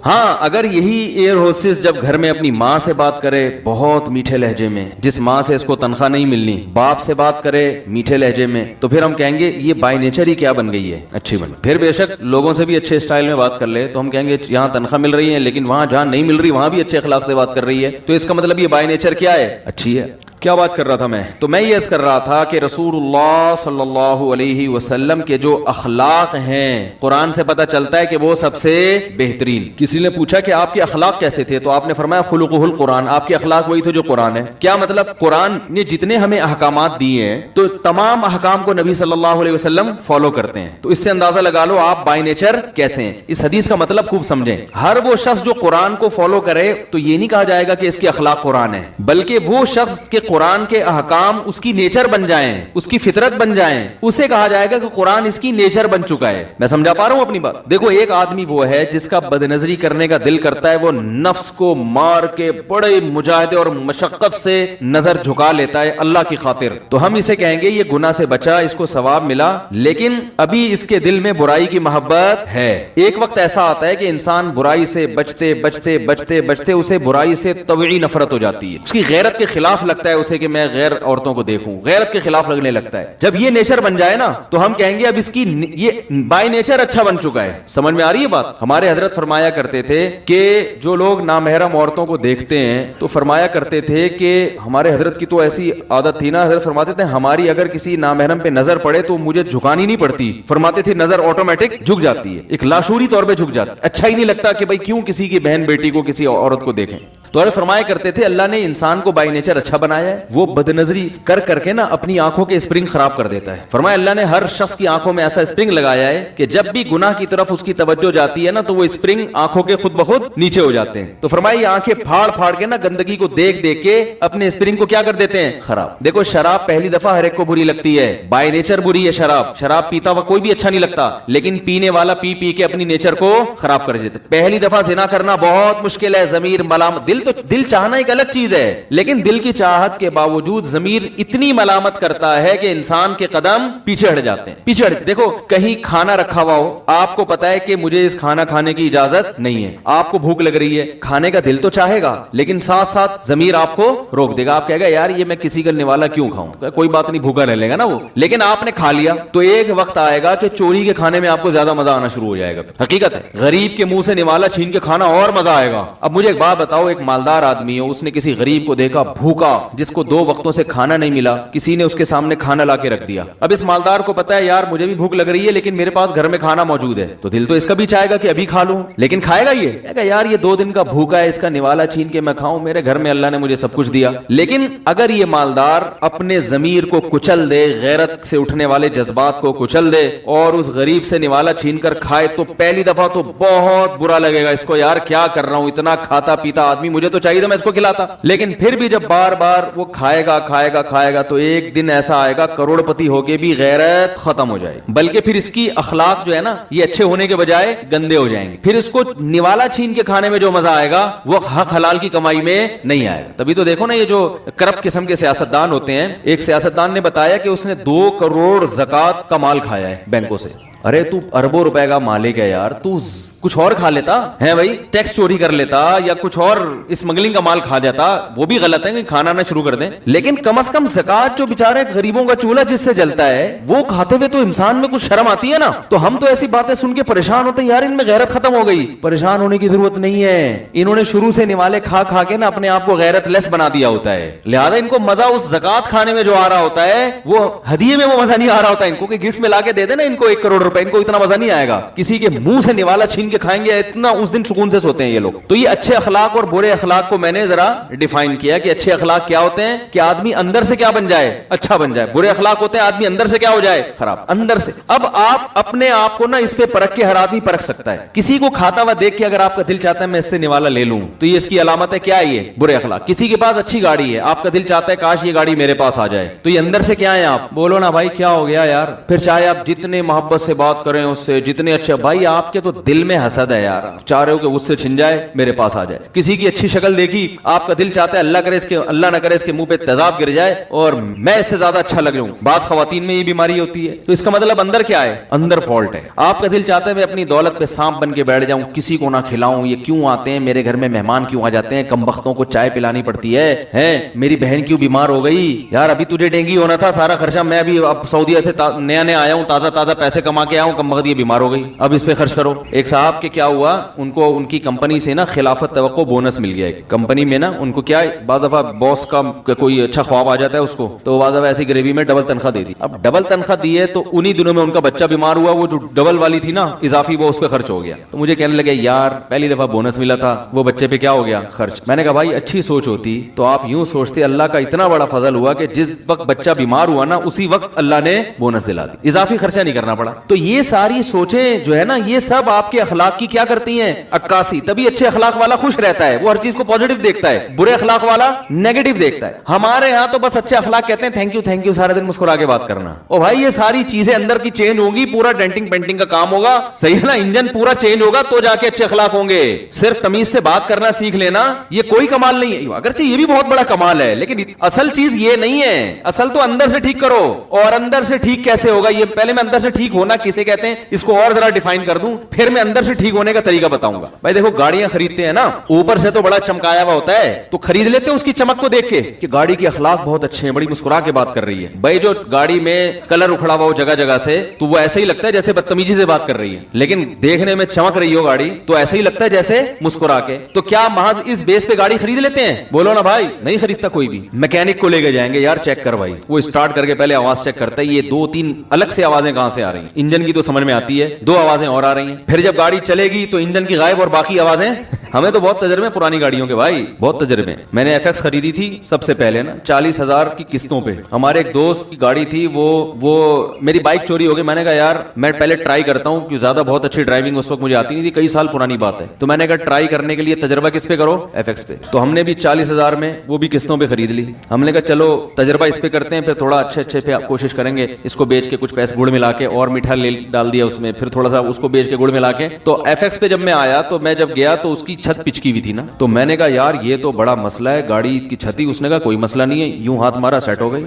S2: ہاں, اگر یہی ایئر ہوسٹس جب گھر میں اپنی ماں سے بات کرے بہت میٹھے لہجے میں, جس ماں سے اس کو تنخواہ نہیں ملنی, باپ سے بات کرے میٹھے لہجے میں, تو پھر ہم کہیں گے یہ بائی نیچر ہی کیا بن گئی ہے, اچھی بن. پھر بے شک لوگوں سے بھی اچھے سٹائل میں بات کر لے تو ہم کہیں گے یہاں تنخواہ مل رہی ہے لیکن وہاں جہاں نہیں مل رہی وہاں بھی اچھے اخلاق سے بات کر رہی ہے, تو اس کا مطلب یہ بائی نیچر کیا ہے, اچھی ہے. کیا بات کر رہا تھا میں؟ تو میں یہ عرض کر رہا تھا کہ رسول اللہ صلی اللہ علیہ وسلم کے جو اخلاق ہیں قرآن سے پتہ چلتا ہے کہ وہ سب سے بہترین. کسی نے پوچھا کہ آپ کے اخلاق کیسے تھے تو آپ نے فرمایا خلقہ القرآن, آپ کے اخلاق وہی تھے جو قرآن ہے. کیا مطلب؟ قرآن نے جتنے ہمیں احکامات دیے ہیں تو تمام احکام کو نبی صلی اللہ علیہ وسلم فالو کرتے ہیں. تو اس سے اندازہ لگا لو آپ بائی نیچر کیسے ہیں. اس حدیث کا مطلب خوب سمجھیں. ہر وہ شخص جو قرآن کو فالو کرے تو یہ نہیں کہا جائے گا کہ اس کے اخلاق قرآن ہے, بلکہ وہ شخص کے قرآن کے احکام اس کی نیچر بن جائیں, اس کی فطرت بن جائیں, اسے کہا جائے گا کہ قرآن اس کی نیچر بن چکا ہے. میں سمجھا پا رہا ہوں اپنی بات؟ دیکھو ایک آدمی وہ ہے جس کا بد نظری کرنے کا دل کرتا ہے, وہ نفس کو مار کے بڑے مجاہدے اور مشقت سے نظر جھکا لیتا ہے اللہ کی خاطر, تو ہم اسے کہیں گے یہ گناہ سے بچا, اس کو ثواب ملا, لیکن ابھی اس کے دل میں برائی کی محبت ہے. ایک وقت ایسا آتا ہے کہ انسان برائی سے بچتے بچتے بچتے بچتے اسے برائی سے طبعی نفرت ہو جاتی ہے, اس کی غیرت کے خلاف لگتا ہے اسے کہ میں غیر عورتوں کو دیکھوں, غیرت کے خلاف لگنے لگتا ہے. جب یہ نیچر بن جائے نا تو ہم کہیں گے اب اس کی یہ بائی نیچر اچھا بن چکا ہے. سمجھ میں آ رہی ہے بات؟ ہمارے حضرت فرمایا کرتے تھے کہ جو لوگ نامحرم عورتوں کو دیکھتے ہیں تو فرمایا کرتے تھے کہ ہمارے حضرت کی تو ایسی عادت تھی نا, حضرت فرماتے تھے ہماری اگر کسی نامحرم پہ نظر پڑے تو مجھے جھکانی نہیں پڑتی, فرماتے تھے نظر آٹومیٹک جھک جاتی ہے, ایک لاشعوری طور پہ جھک جاتی ہے, اچھا ہی نہیں لگتا کہ بھائی کیوں کسی کی بہن بیٹی کو کسی عورت کو دیکھیں. تو حضرت فرمایا کرتے تھے اللہ نے انسان کو بائی نیچر اچھا بنایا ہے, وہ بد نظری کر کر کے نا اپنی آنکھوں کے اسپرنگ خراب کر دیتا ہے. فرمایا اللہ نے ہر شخص کی آنکھوں میں ایسا اسپرنگ لگایا ہے کہ جب بھی گناہ کی طرف اس کی توجہ جاتی ہے نا تو وہ اسپرنگ آنکھوں کے خود بخود نیچے ہو جاتے ہیں. تو فرمایا یہ آنکھیں پھاڑ پھاڑ کے نا گندگی کو دیکھ دیکھ کے اپنے اسپرنگ کو کیا کر دیتے ہیں, خراب. دیکھو شراب پہلی دفعہ ہر ایک کو بری لگتی ہے, بائی نیچر بری ہے شراب, شراب پیتا ہوا کوئی بھی اچھا نہیں لگتا, لیکن پینے والا پی پی کے اپنی نیچر کو خراب کر دیتا. پہلی دفعہ زنا کرنا بہت مشکل ہے, ضمیر ملامت, دل چاہنا ایک الگ چیز ہے, لیکن دل کی چاہت کے باوجود ضمیر اتنی ملامت کرتا ہے کہ انسان کے قدم پیچھے ہٹ جاتے ہیں, پیچھے ہٹ. دیکھو کہیں کھانا رکھا ہوا ہو, آپ کو پتا ہے کہ مجھے اس کھانا کھانے کی اجازت نہیں ہے, آپ کو بھوک لگ رہی ہے, کھانے کا دل تو چاہے گا لیکن ساتھ ساتھ ضمیر آپ کو روک دے گا, آپ کہے گا یار یہ میں کسی کا نوالا کیوں کھاؤں, کوئی بات نہیں بھوکا رہ لے گا نا وہ, لیکن آپ نے کھا لیا تو ایک وقت آئے گا کہ چوری کے کھانے میں آپ کو زیادہ مزہ آنا شروع ہو جائے گا. حقیقت ہے, غریب کے منہ سے نوالا چھین کے کھانا اور مزہ آئے گا. اب مجھے ایک بات بتاؤ, ایک مالدار آدمی ہو, اس نے کسی غریب کو دیکھا بھوکا, جس کو 2 وقتوں سے کھانا نہیں ملا, کسی نے اس کے سامنے کھانا لا کے رکھ دیا. اب اس مالدار کو پتا ہے یار مجھے بھی بھوک لگ رہی ہے لیکن میرے پاس گھر میں کھانا موجود ہے, تو دل تو اس کا بھی چاہے گا کہ ابھی کھا لوں, لیکن کھائے گا یہ, کہے گا یار یہ 2 دن کا بھوکا ہے, اس کا نوالا چھین کے میں کھاؤں, میرے گھر میں اللہ نے مجھے سب کچھ دیا. لیکن اگر یہ مالدار اپنے ضمیر کو کچل دے, غیرت سے اٹھنے والے جذبات کو کچل دے اور اس غریب سے نوالا چھین کر کھائے تو پہلی دفعہ تو بہت برا لگے گا اس کو, یار کیا کر رہا ہوں, اتنا کھاتا پیتا آدمی, مجھے تو چاہیے تھا میں اس کو کھلاتا. لیکن پھر بھی جب بار بار وہ کھائے گا تو ایک دن ایسا آئے گا کروڑ پتی ہو کے بھی غیرت ختم ہو جائے گی, بلکہ پھر اس کی اخلاق جو ہے نا یہ اچھے ہونے کے بجائے گندے ہو جائیں گے. پھر اس کو نوالا چھین کے کھانے میں جو مزہ آئے گا وہ حق حلال کی کمائی میں نہیں آئے گا. تبھی تو دیکھو نا یہ جو کرپٹ قسم کے سیاستدان ہوتے ہیں, ایک سیاستدان نے بتایا کہ اس نے 2 کروڑ زکات کا مال کھایا ہے بینکوں سے. ارے تو اربوں روپے کا مالک ہے یار, تو کچھ اور کھا لیتا ہے بھائی, ٹیکس چوری کر لیتا یا کچھ اور اسمگلنگ کا مال کھا جاتا, وہ بھی غلط ہے کہ کھانا نہ شروع کر دیں, لیکن کم از کم زکات جو بیچارے غریبوں کا چولہا جس سے جلتا ہے وہ کھاتے ہوئے تو انسان میں کچھ شرم آتی ہے نا. تو ہم تو ایسی باتیں سن کے پریشان ہوتے ہیں, یار ان میں غیرت ختم ہو گئی. پریشان ہونے کی ضرورت نہیں ہے, انہوں نے شروع سے نوالے کھا کھا کے نا اپنے آپ کو غیرت لیس بنا دیا ہوتا ہے, لہذا ان کو مزہ اس زکات کھانے میں جو آ رہا ہوتا ہے وہ ہدیے میں وہ مزہ نہیں آ رہا ہوتا ان کو, کہ گفٹ میں لا کے دے دے نا ان کو 1 کروڑ روپے, ان کو اتنا مزہ نہیں آئے گا. کسی کے منہ سے نوالا چھین کے کھائیں گے اتنا اس دن سکون سے سوتے ہیں یہ لوگ. تو یہ اچھے اخلاق اور برے اخلاق کو میں نے ذرا ڈیفائن کیا کہ اچھے اخلاق کیا ہوتے ہیں, کہ آدمی اندر سے کیا بن جائے, اچھا بن جائے. برے اخلاق ہوتے ہیں آدمی اندر سے کیا ہو جائے, خراب, اندر سے. اب آپ اپنے آپ کو نا اس پہ پرکھ کے ہر آدمی پرکھ سکتا ہے. کسی کو کھاتا ہوا دیکھ کے اگر آپ کا دل چاہتا ہے میں اس سے نوالا لے لوں تو یہ اس کی علامت ہے, کیا ہے یہ, برے اخلاق. کسی کے پاس اچھی گاڑی ہے, آپ کا دل چاہتا ہے کاش یہ گاڑی میرے پاس آ جائے, تو یہ اندر سے کیا ہے, آپ بولو نا بھائی کیا ہو گیا یار. پھر چاہے آپ جتنے محبت سے بات کریں اس سے, جتنے اچھے, بھائی آپ کے تو دل میں حسد ہے یار, چاہ رہے ہو کہ اس سے چھن جائے میرے پاس آ جائے. کسی کی اچھی شکل دیکھی, آپ کا دل چاہتا ہے اللہ نہ کرے اس کے منہ پہ تیزاب گر جائے اور میں اس سے زیادہ اچھا لگ رہا ہوں. بعض خواتین میں یہ بیماری ہوتی ہے, تو اس کا مطلب اندر کیا ہے, اندر فالٹ ہے. آپ کا دل چاہتا ہے میں اپنی دولت پہ سانپ بن کے بیٹھ جاؤں, کسی کو نہ کھلاؤں, یہ کیوں آتے ہیں میرے گھر میں, مہمان کیوں آ جاتے ہیں, کم بختوں کو چائے پلانی پڑتی ہے, میری بہن کیوں بیمار ہو گئی یار, ابھی تجھے ڈینگی ہونا تھا, سارا خرچہ میں ابھی اب سعودیہ سے نیا آیا ہوں, تازہ پیسے کما کے آیا ہوں, کم بخت یہ بیمار ہو گئی, اب اس پہ خرچ کرو. ایک صاحب کے کیا ہوا, ان کو ان کی کمپنی سے نا خلافت توقع بونس مل گیا. کمپنی میں نا ان کو کیا, بعض دفعہ باس کا کوئی اچھا خواب آ جاتا ہے اس کو, تو بعض دفعہ ایسی گریوی میں ڈبل تنخواہ دے دی. اب ڈبل تنخواہ دی ہے تو انہی دنوں میں ان کا بچہ بیمار ہوا, وہ جو ڈبل والی تھی نا اضافی, وہ اس پہ خرچ ہو گیا. تو مجھے کہنے لگے یار پہلی دفعہ بونس ملا تھا, وہ بچے پہ کیا ہو گیا, خرچ. میں نے کہا بھائی اچھی سوچ ہوتی تو آپ یوں سوچتے, اللہ کا اتنا بڑا فضل ہوا کہ جس وقت بچہ بیمار ہوا نا اسی وقت اللہ نے بونس دلا دی, اضافی خرچہ نہیں کرنا پڑا. تو یہ ساری سوچیں جو ہے نا یہ سب آپ کے اخلاق کی کیا کرتی ہیں, عکاسی. تبھی اچھے اخلاق والا خوش رہتا ہے, وہ ہر چیز کو پازیٹو دیکھتا ہے, برے اخلاق والا نیگیٹو دیکھتا ہے. دیکھتا ہے. ہمارے یہاں تو بس اچھے اخلاق کہتے ہیں تھینک یو سارے دن مسکرا کے بات کرنا. او بھائی یہ ساری چیزیں اندر کی چینج ہوگی, پورا ڈینٹنگ پینٹنگ کا کام ہوگا, صحیح ہے نا, انجن پورا چینج ہوگا تو جا کے اچھے اخلاق ہوں گے. صرف تمیز سے بات کرنا سیکھ لینا یہ کوئی کمال نہیں ہے, اگرچہ یہ بھی بہت بڑا کمال ہے, لیکن اصل چیز یہ نہیں ہے. اصل تو اندر سے ٹھیک کرو. اور اندر سے ٹھیک کیسے ہوگا, یہ پہلے میں اندر سے ٹھیک ہونا کسے کہتے ہیں اس کو اور ذرا ڈیفائن کر دوں, پھر میں اندر سے ٹھیک ہونے کا طریقہ بتاؤں گا. بھائی دیکھو گاڑیاں خریدتے ہیں نا, اوپر سے تو بڑا چمکایا ہوا ہوتا ہے, تو خرید لیتے ہیں اس کی چمک کو دیکھ کے کہ گاڑی کے اخلاق بہت اچھے ہیں, بڑی مسکرا کے بات کر رہی ہے. بھائی جو گاڑی میں کلر اکھڑا ہوا ہو جگہ جگہ سے, تو وہ ایسے ہی لگتا ہے جیسے بدتمیزی سے بات کر رہی ہے, لیکن دیکھنے میں چمک رہی ہو گاڑی تو ایسے ہی لگتا ہے جیسے مسکرا کے. تو کیا محض اس بیس پہ گاڑی خرید لیتے ہیں؟ بولو نا بھائی, نہیں خریدتا کوئی بھی. میکینک کو لے کے جائیں گے, یار چیک کر بھائی, وہ اسٹارٹ کر کے پہلے آواز چیک کرتا ہے, یہ 2-3 الگ سے آوازیں کہاں سے آ رہی ہیں. انجن کی تو سمجھ میں آتی ہے, 2 آوازیں اور آ رہی ہیں. پھر جب گاڑی چلے گی تو انجن کی غائب اور باقی آوازیں. ہمیں تو بہت تجربے پرانی گاڑیوں کے بھائی, بہت تجربے. میں نے FX خریدی تھی سب سے پہلے نا 40,000 کی قسطوں پہ. ہمارے ایک دوست کی گاڑی تھی, وہ میری بائک چوری ہو گئی. میں نے کہا یار میں پہلے ٹرائی کرتا ہوں, کیونکہ زیادہ بہت اچھی ڈرائیونگ اس وقت مجھے آتی نہیں تھی, کئی سال پرانی بات ہے. تو میں نے کہا ٹرائی کرنے کے لیے تجربہ کس پہ کرو, FX پہ. تو ہم نے بھی 40,000 میں وہ بھی قسطوں پہ خرید لی. ہم نے کہا چلو تجربہ اس پہ کرتے ہیں, پھر تھوڑا اچھے پہ کوشش کریں گے, اس کو بیچ کے کچھ پیسے گڑ ملا کے اور میٹھا ڈال دیا اس میں, پھر تھوڑا سا اس کو بیچ کے گڑ ملا کے. تو FX پہ جب میں آیا تو میں جب گیا تو اس کی چھت پچکی ہوئی تھی نا, تو میں نے کہا یار یہ تو بڑا مسئلہ ہے گاڑی کی چھتی. اس نے کہا کوئی مسئلہ نہیں ہے, یوں ہاتھ مارا سیٹ ہو گئی.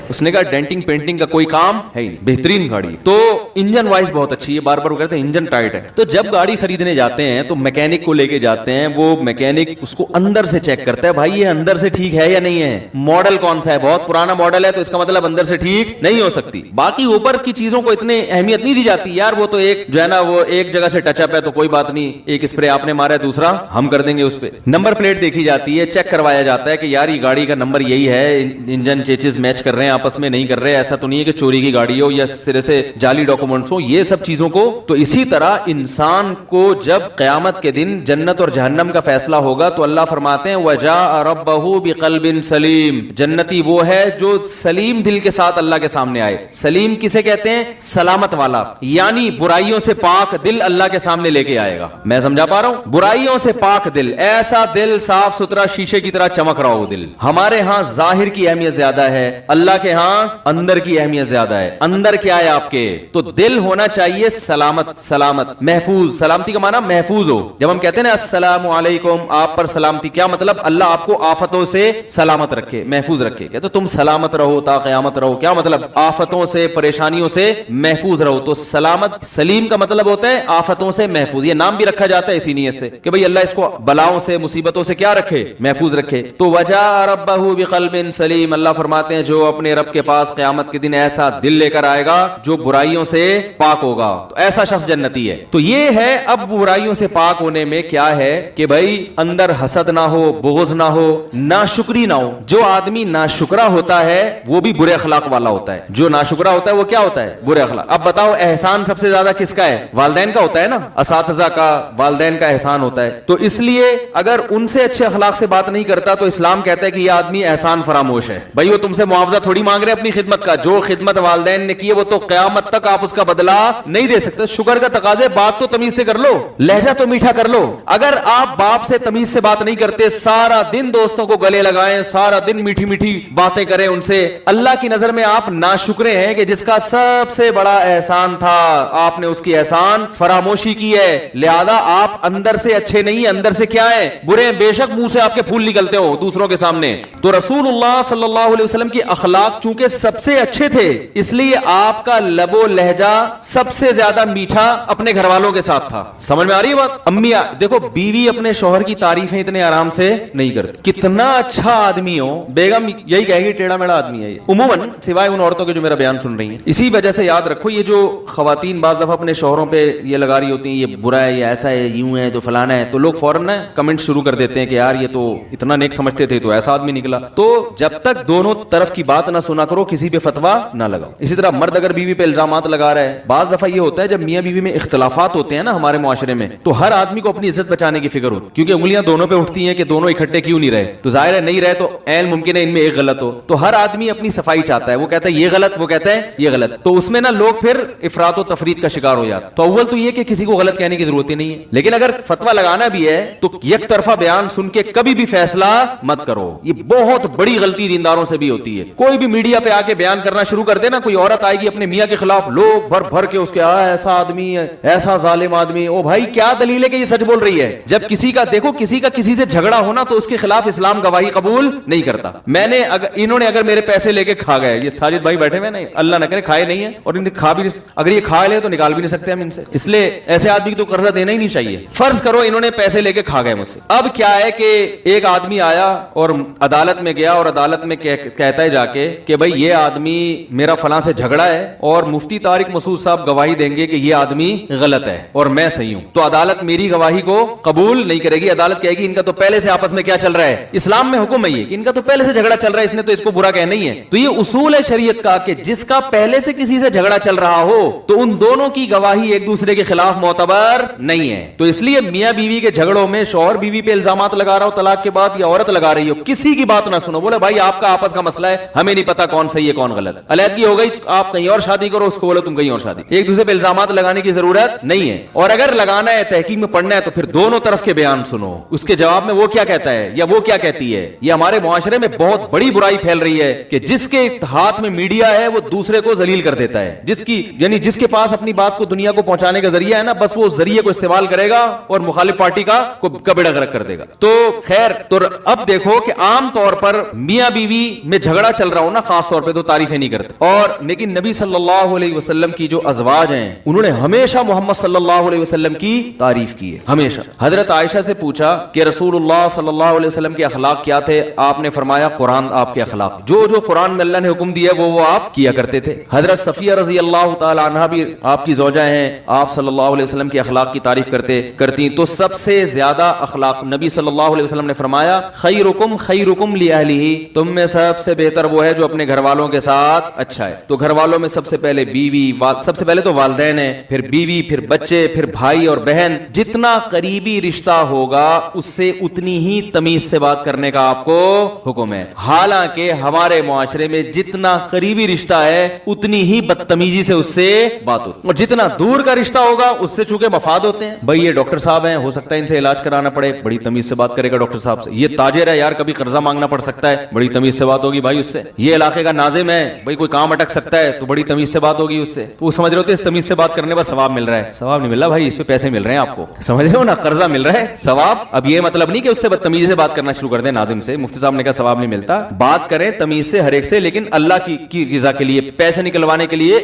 S2: اس نے کہا ڈینٹنگ پینٹنگ کا کوئی کام ہے ہی نہیں, بہترین گاڑی. تو انجن وائز بہت اچھی ہے, بار بار وہ کہتے ہیں انجن ٹائٹ ہے. تو جب گاڑی خریدنے جاتے ہیں تو میکینک کو لے کے جاتے ہیں, وہ میکینک اس کو اندر سے چیک کرتا ہے, بھائی یہ اندر سے ٹھیک ہے یا نہیں ہے, ماڈل کون سا ہے, بہت پرانا ماڈل ہے تو اس کا مطلب اندر سے ٹھیک نہیں ہو سکتی. باقی اوپر کی چیزوں کو اتنی اہمیت نہیں دی جاتی, یار وہ تو ایک جو ہے نا وہ ایک جگہ سے ٹچ اپ ہے تو کوئی بات نہیں, ایک اسپرے آپ نے مارا ہے دوسرا ہم کر دیں گے اس پہ. نمبر پلیٹ دیکھی جاتی ہے, چیک کروایا جاتا ہے کہ یار یہ گاڑی کا نمبر یہی ہے, انجن چیچز میچ کر رہے ہیں آپس میں, نہیں کر رہے, ایسا تو نہیں ہے کہ چوری کی گاڑی ہو یا سرے سے جعلی ڈاکومنٹس ہو, یہ سب چیزوں کو. تو اسی طرح انسان کو جب قیامت کے دن جنت اور جہنم کا فیصلہ ہوگا تو اللہ فرماتے ہیں وجاء ربہ بقلب سلیم, جنتی وہ ہے جو سلیم دل کے ساتھ اللہ کے سامنے آئے. سلیم کسے کہتے ہیں, سلامت والا, یعنی برائیوں سے پاک دل اللہ کے سامنے لے کے آئے گا. میں سمجھا پا رہا ہوں, برائیوں سے پاک دل, ایسا دل صاف ستھرا شیشے کی طرح چمک رہا ہو دل. ہمارے ہاں ظاہر کی اہمیت زیادہ ہے, اللہ کے ہاں اندر کی اہمیت زیادہ ہے. اندر کیا ہے آپ کے, تو دل ہونا چاہیے سلامت محفوظ. سلامتی کا معنی محفوظ ہو. جب ہم کہتے ہیں نا السلام علیکم, آپ پر سلامتی, کیا مطلب, اللہ آپ کو آفتوں سے سلامت رکھے, محفوظ رکھے. کہتے تم سلامت رہو تا قیامت رہو, کیا مطلب, آفتوں سے پریشانیوں سے محفوظ رہو. تو سلامت, سلیم کا مطلب ہوتا ہے آفتوں سے محفوظ. یہ نام بھی رکھا جاتا ہے اسی نیت سے کہ بھئی اللہ اس کو بلاؤں سے مصیبتوں سے کیا رکھے, محفوظ رکھے. تو وجاء ربہ بقلب سلیم, اللہ فرماتے ہیں جو اپنے رب کے پاس قیامت کے دن ایسا دل لے کر آئے گا جو برائیوں سے پاک ہوگا, تو ایسا شخص جنتی ہے. تو یہ ہے اب برائیوں سے پاک ہونے میں کیا ہے کہ بھائی اندر حسد نہ ہو, بغض نہ ہو, ناشکری نہ ہو. جو آدمی ناشکرا ہوتا ہے وہ بھی برے اخلاق والا ہوتا ہے. جو ناشکرا ہوتا ہے وہ کیا ہوتا ہے, برے اخلاق. اب بتاؤ احسان سب سے زیادہ کس کا ہے, والدین کا ہوتا ہے نا, اساتذہ کا, والدین کا احسان ہوتا ہے. تو اس لیے اگر ان سے اچھے اخلاق سے بات نہیں کرتا تو اسلام کہتا ہے کہ یہ آدمی احسان فراموش ہے. بھائی وہ تم سے معاوضہ تھوڑی مانگ رہے اپنی خدمت کا, جو خدمت والدین نے کی ہے وہ تو قیامت تک آپ اس کا بدلہ نہیں دے سکتے. شکر کا تقاضے, بات تو تمیز سے کر لو, لہجہ تو میٹھا کر لو. اگر آپ باپ سے تمیز سے بات نہیں کرتے, سارا دن دوستوں کو گلے لگائیں, سارا دن میٹھی میٹھی باتیں کریں ان سے, اللہ کی نظر میں آپ ناشکرے ہیں کہ جس کا سب سے بڑا احسان تھا آپ نے اس کی احسان فراموشی کی ہے. لہذا آپ اندر سے اچھے نہیں, اندر سے کیا ہے, برے ہیں. بے شک منہ سے آپ کے پھول نکلتے ہو دوسروں کے سامنے. تو رسول اللہ صلی اللہ علیہ وسلم کی اخلاق چونکہ سب سے اچھے تھے, اس لیے آپ کا لب و لہجہ سب سے زیادہ میٹھا اپنے گھر والوں کے ساتھ تھا. سمجھ میں آ رہی ہے بات. امی دیکھو, بیوی اپنے شوہر کی تعریفیں اتنے آرام سے نہیں کرتی. کتنا اچھا آدمی ہو, بیگم یہی کہے گی ٹیڑھا میڑا آدمی ہے عموماً, سوائے ان عورتوں کے جو میرا بیان سن رہی ہیں. اسی وجہ سے یاد رکھو, یہ جو خواتین بعض دفعہ اپنے شوہروں پہ یہ لگا رہی ہوتی ہیں یہ برا ہے, یہ ایسا ہے, یوں ہے, تو فلانا ہے, تو لوگ فوراً کمنٹ شروع کر دیتے ہیں کہ یار یہ تو اتنا نیک سمجھتے تھے تو ایسا آدمی نکلا. تو جب تک دونوں طرف کی بات نہ سنا کرو, کسی پہ فتوا نہ لگاؤ. اسی طرح مرد اگر بیوی پہ الزامات لگا لگا رہا ہے. بعض دفعہ یہ ہوتا ہے جب میاں بیوی میں اختلافات ہوتے ہیں نا ہمارے معاشرے میں, تو ہر آدمی کو اپنی عزت بچانے کی فکر ہوتی ہے, کیونکہ انگلیاں دونوں پہ اٹھتی ہیں کہ دونوں اکٹھے کیوں نہیں رہے. تو ظاہر ہے نہیں رہے تو عین ممکن ہے ان میں ایک غلط ہو, تو ہر آدمی اپنی صفائی چاہتا ہے, وہ کہتا ہے یہ غلط, وہ کہتا ہے یہ غلط, تو اس میں نا لوگ پھر افراط و تفریط کا شکار ہو جاتے. تو اول تو یہ کہ کسی کو غلط کہنے کی ضرورت ہی نہیں ہے, لیکن اگر فتویٰ لگانا بھی ہے تو یک طرفہ بیان سن کے کبھی بھی فیصلہ مت کرو. یہ بہت بڑی غلطی دینداروں سے بھی ہوتی ہے. کوئی بھی میڈیا پہ آ کے بیان کرنا شروع کر دے نا, کوئی عورت آئے گی اپنے میاں کے خلاف, لوگ بھر بھر کے اس کے ایسا آدمی ہے, ایسا ظالم آدمی. او بھائی کیا دلیل ہے کہ یہ سچ بول رہی ہے؟ جب کسی کا دیکھو کسی کا کسی سے جھگڑا ہونا تو اس کے خلاف اسلام گواہی قبول نہیں کرتا. میں نے انہوں نے اگر میرے پیسے لے کے کھا گئے, یہ ساجد بھائی بیٹھے ہوئے نہیں, اللہ نہ کرے کھائے نہیں ہے, اور انہیں کھا بھی اگر یہ کھا لے تو نکال بھی نہیں سکتے ہم ان سے, اس لیے ایسے آدمی کو تو قرضہ دینا ہی نہیں چاہیے. فرض کرو انہوں نے پیسے لے کے کھا گئے مجھ سے. اب کیا ہے کہ ایک آدمی آیا اور عدالت میں گیا, اور عدالت میں کہتا ہے جا کے کہ بھائی یہ آدمی میرا فلاں سے جھگڑا ہے, اور مفتی طارق مسعود صاحب گواہی دیں گے کہ یہ آدمی غلط ہے اور میں صحیح ہوں. تو عدالت میری گواہی کو قبول نہیں کرے گی. عدالت کہے گی ان کا تو پہلے سے آپس میں کیا چل رہا ہے, اسلام میں حکم ہے یہ کہ ان کا تو پہلے سے جھگڑا چل رہا ہے, اس نے تو اس کو برا کہنا ہی ہے. تو یہ اصول ہے شریعت کا کہ جس کا پہلے سے کسی سے جھگڑا چل رہا ہو تو ان دونوں کی گواہی ایک دوسرے کے خلاف معتبر نہیں ہے. تو اس لیے میاں بیوی کے جھگڑوں میں شوہر بیوی پہ الزامات لگا رہا ہو طلاق کے بعد, یا عورت لگا رہی ہو, کسی کی بات نہ سنو. بولے بھائی آپ کا آپس کا مسئلہ ہے, ہمیں نہیں پتا کون صحیح ہے کون غلط. علیحدگی ہو گئی, آپ کہیں اور شادی کرو, اس کو بولو تم کہیں اور شادی. ایک دوسرے پہ الزامات لگانے کی ضرورت نہیں ہے. اور اگر لگانا ہے, تحقیق میں پڑھنا ہے, تو پھر دونوں طرف کے بیان سنو, اس کے جواب میں وہ کیا کہتا ہے یا وہ کیا کہتی ہے. یہ ہمارے معاشرے میں بہت بڑی برائی پھیل رہی ہے کہ جس کے ہاتھ میں میڈیا ہے وہ دوسرے کو ذلیل کر دیتا ہے. جس کے پاس اپنی بات کو دنیا کو پہنچانے کا ذریعہ ہے نا, بس وہ ذریعے کو استعمال کرے گا اور مخالف پارٹی کا بیڑا غرق کر دے گا. تو خیر, تو اب دیکھو کہ عام طور پر میاں بیوی میں جھگڑا چل رہا ہو نا, خاص طور پہ تو تعریفیں نہیں کرتے. اور لیکن نبی صلی اللہ علیہ وسلم کی جو ازواج ہیں انہوں نے ہمیشہ محمد صلی اللہ علیہ وسلم کی تعریف کی ہے, ہمیشہ. حضرت عائشہ سے پوچھا کہ رسول اللہ صلی اللہ علیہ وسلم کے اخلاق کیا تھے, آپ نے فرمایا قرآن آپ کے اخلاق, جو قرآن میں اللہ نے حکم دیا وہ آپ کیا کرتے تھے. حضرت صفیہ رضی اللہ تعالی عنہا بھی آپ کی زوجہ ہیں, آپ صلی اللہ علیہ وسلم کے اخلاق کی تعریف کرتی. تو سب سے زیادہ اخلاق نبی صلی اللہ علیہ وسلم نے فرمایا خیرکم خیرکم لأہلہ, تم میں سب سے بہتر وہ ہے جو اپنے گھر والوں کے ساتھ اچھا ہے. تو گھر والوں میں سب سے پہلے بیوی, سب سے پہلے تو والدین ہیں, پھر بیوی, پھر بچے, پھر بھائی اور بہن. جتنا قریبی رشتہ ہوگا اس سے اتنی ہی تمیز سے بات کرنے کا آپ کو حکم ہے. حالانکہ ہمارے معاشرے میں جتنا قریبی رشتہ ہے اتنی ہی بدتمیزی سے اس سے بات ہوتی ہے, اور جتنا دور کا رشتہ ہوگا اس سے چونکہ مفاد ہوتے ہیں. بھائی یہ ڈاکٹر صاحب ہیں, ہو سکتا ہے ان سے علاج کرانا پڑے, بڑی تمیز سے بات کرے گا ڈاکٹر صاحب سے. یہ تاجر ہے یار, کبھی قرضہ مانگنا پڑ سکتا ہے, بڑی تمیز سے بات ہوگی بھائی اس سے. یہ علاقے کا ناظم ہے, بھائی کوئی کام اٹک سکتا ہے تو بڑی تمیز سے بات ہوگی اس سے. تو وہ سمجھ رہے ہوتے اس تمیز سے بات کرنے پر ثواب مل رہا ہے. ثواب نہیں مل رہا بھائی, اس پہ پیسے مل رہے ہیں آپ کو, سمجھ رہے ہو نا, قرضہ مل رہا ہے, ثواب. اب یہ مطلب نہیں کہ اس سے بدتمیزی سے بات کرنا شروع کر دیں ناظم سے, مفتی صاحب نے کہا ثواب نہیں ملتا. بات کریں تمیز سے ہر ایک سے, لیکن اللہ کی رضا کے لیے, پیسے نکلوانے کے لیے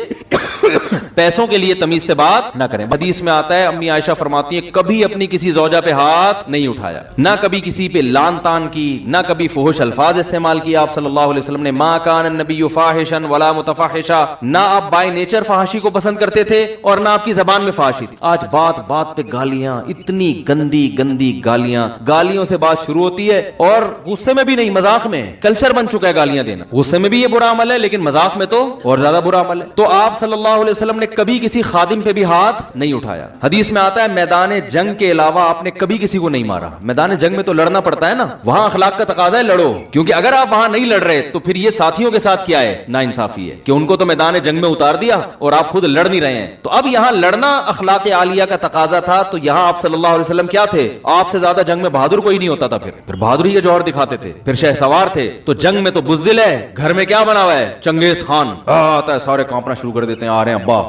S2: پیسوں کے لیے تمیز سے بات نہ کریں. حدیث میں آتا ہے, امی عائشہ فرماتی ہیں کبھی اپنی کسی زوجہ پہ ہاتھ نہیں اٹھایا, نہ کبھی کسی پہ لان تان کی, نہ کبھی فحش الفاظ استعمال کیے آپ صلی اللہ علیہ وسلم نے. ما کان النبی فاحشا ولا متفحشا, نہ آپ بائی نیچر فحاشی کو پسند کرتے تھے اور نہ آپ کی زبان میں فحاشی تھی. آج بات بات پہ گالیاں, اتنی گندی گندی گالیوں سے بات شروع ہوتی ہے, اور غصے میں بھی نہیں, مذاق میں. کلچر بن چکا ہے گالیاں دینا, غصے میں بھی یہ برا عمل ہے لیکن مذاق میں تو اور زیادہ برا عمل ہے. تو آپ صلی اللہ علیہ وسلم نے کبھی کسی خادم پہ بھی ہاتھ نہیں اٹھایا. حدیث میں آتا ہے میدان جنگ کے علاوہ آپ نے کبھی کسی کو نہیں مارا. میدان جنگ میں تو لڑنا پڑتا ہے نا, وہاں اخلاق کا تقاضا ہے لڑو, کیونکہ اگر آپ وہاں نہیں لڑ رہے تو پھر یہ ساتھیوں کے ساتھ کیا ہے, ناانصافی ہے کہ ان کو تو میدان جنگ میں اتار دیا اور آپ خود لڑ نہیں رہے ہیں. تو اب یہاں لڑنا اخلاق عالیہ کا تقاضا تھا, تو یہاں آپ صلی اللہ علیہ وسلم کیا تھے, آپ سے زیادہ جنگ میں بہادر کوئی نہیں ہوتا تھا. پھر بہادری کے جوہر دکھاتے تھے, پھر شہ سوار تھے. تو جنگ میں تو بزدل ہے, گھر میں کیا بنا ہوا ہے, چنگیز خان آتا ہے, سارے کانپنا شروع کر دیتے ہیں, آ رہے ہیں ابا.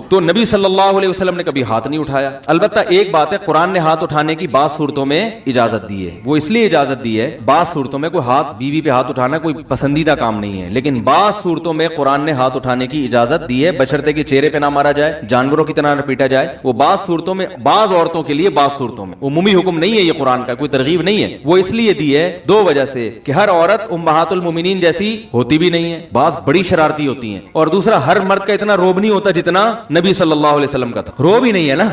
S2: تو نبی صلی اللہ علیہ وسلم نے کبھی ہاتھ نہیں اٹھایا. البتہ ایک بات ہے, قرآن نے ہاتھ اٹھانے کی بعض صورتوں میں اجازت دی ہے. وہ اس لیے اجازت دی ہے, بعض صورتوں میں کوئی ہاتھ, بیوی پہ ہاتھ اٹھانا کوئی پسندیدہ کام نہیں ہے, لیکن بعض صورتوں میں قرآن نے ہاتھ اٹھانے کی اجازت دی ہے, بشرطے کہ چہرے پہ نہ مارا جائے, جانوروں کی طرح نہ پیٹا جائے. وہ بعض صورتوں میں, بعض عورتوں کے لیے, بعض صورتوں میں. عمومی حکم نہیں ہے یہ قرآن کا, کوئی ترغیب نہیں ہے. وہ اس لیے دی ہے دو وجہ سے, کہ ہر عورت امہات المومنین جیسی ہوتی بھی نہیں ہے, بعض بڑی شرارتی ہوتی ہیں, اور دوسرا ہر مرد کا اتنا روب نہیں نہیں ہوتا جتنا نبی صلی اللہ علیہ وسلم کا تھا. روب ہی نہیں ہے نا.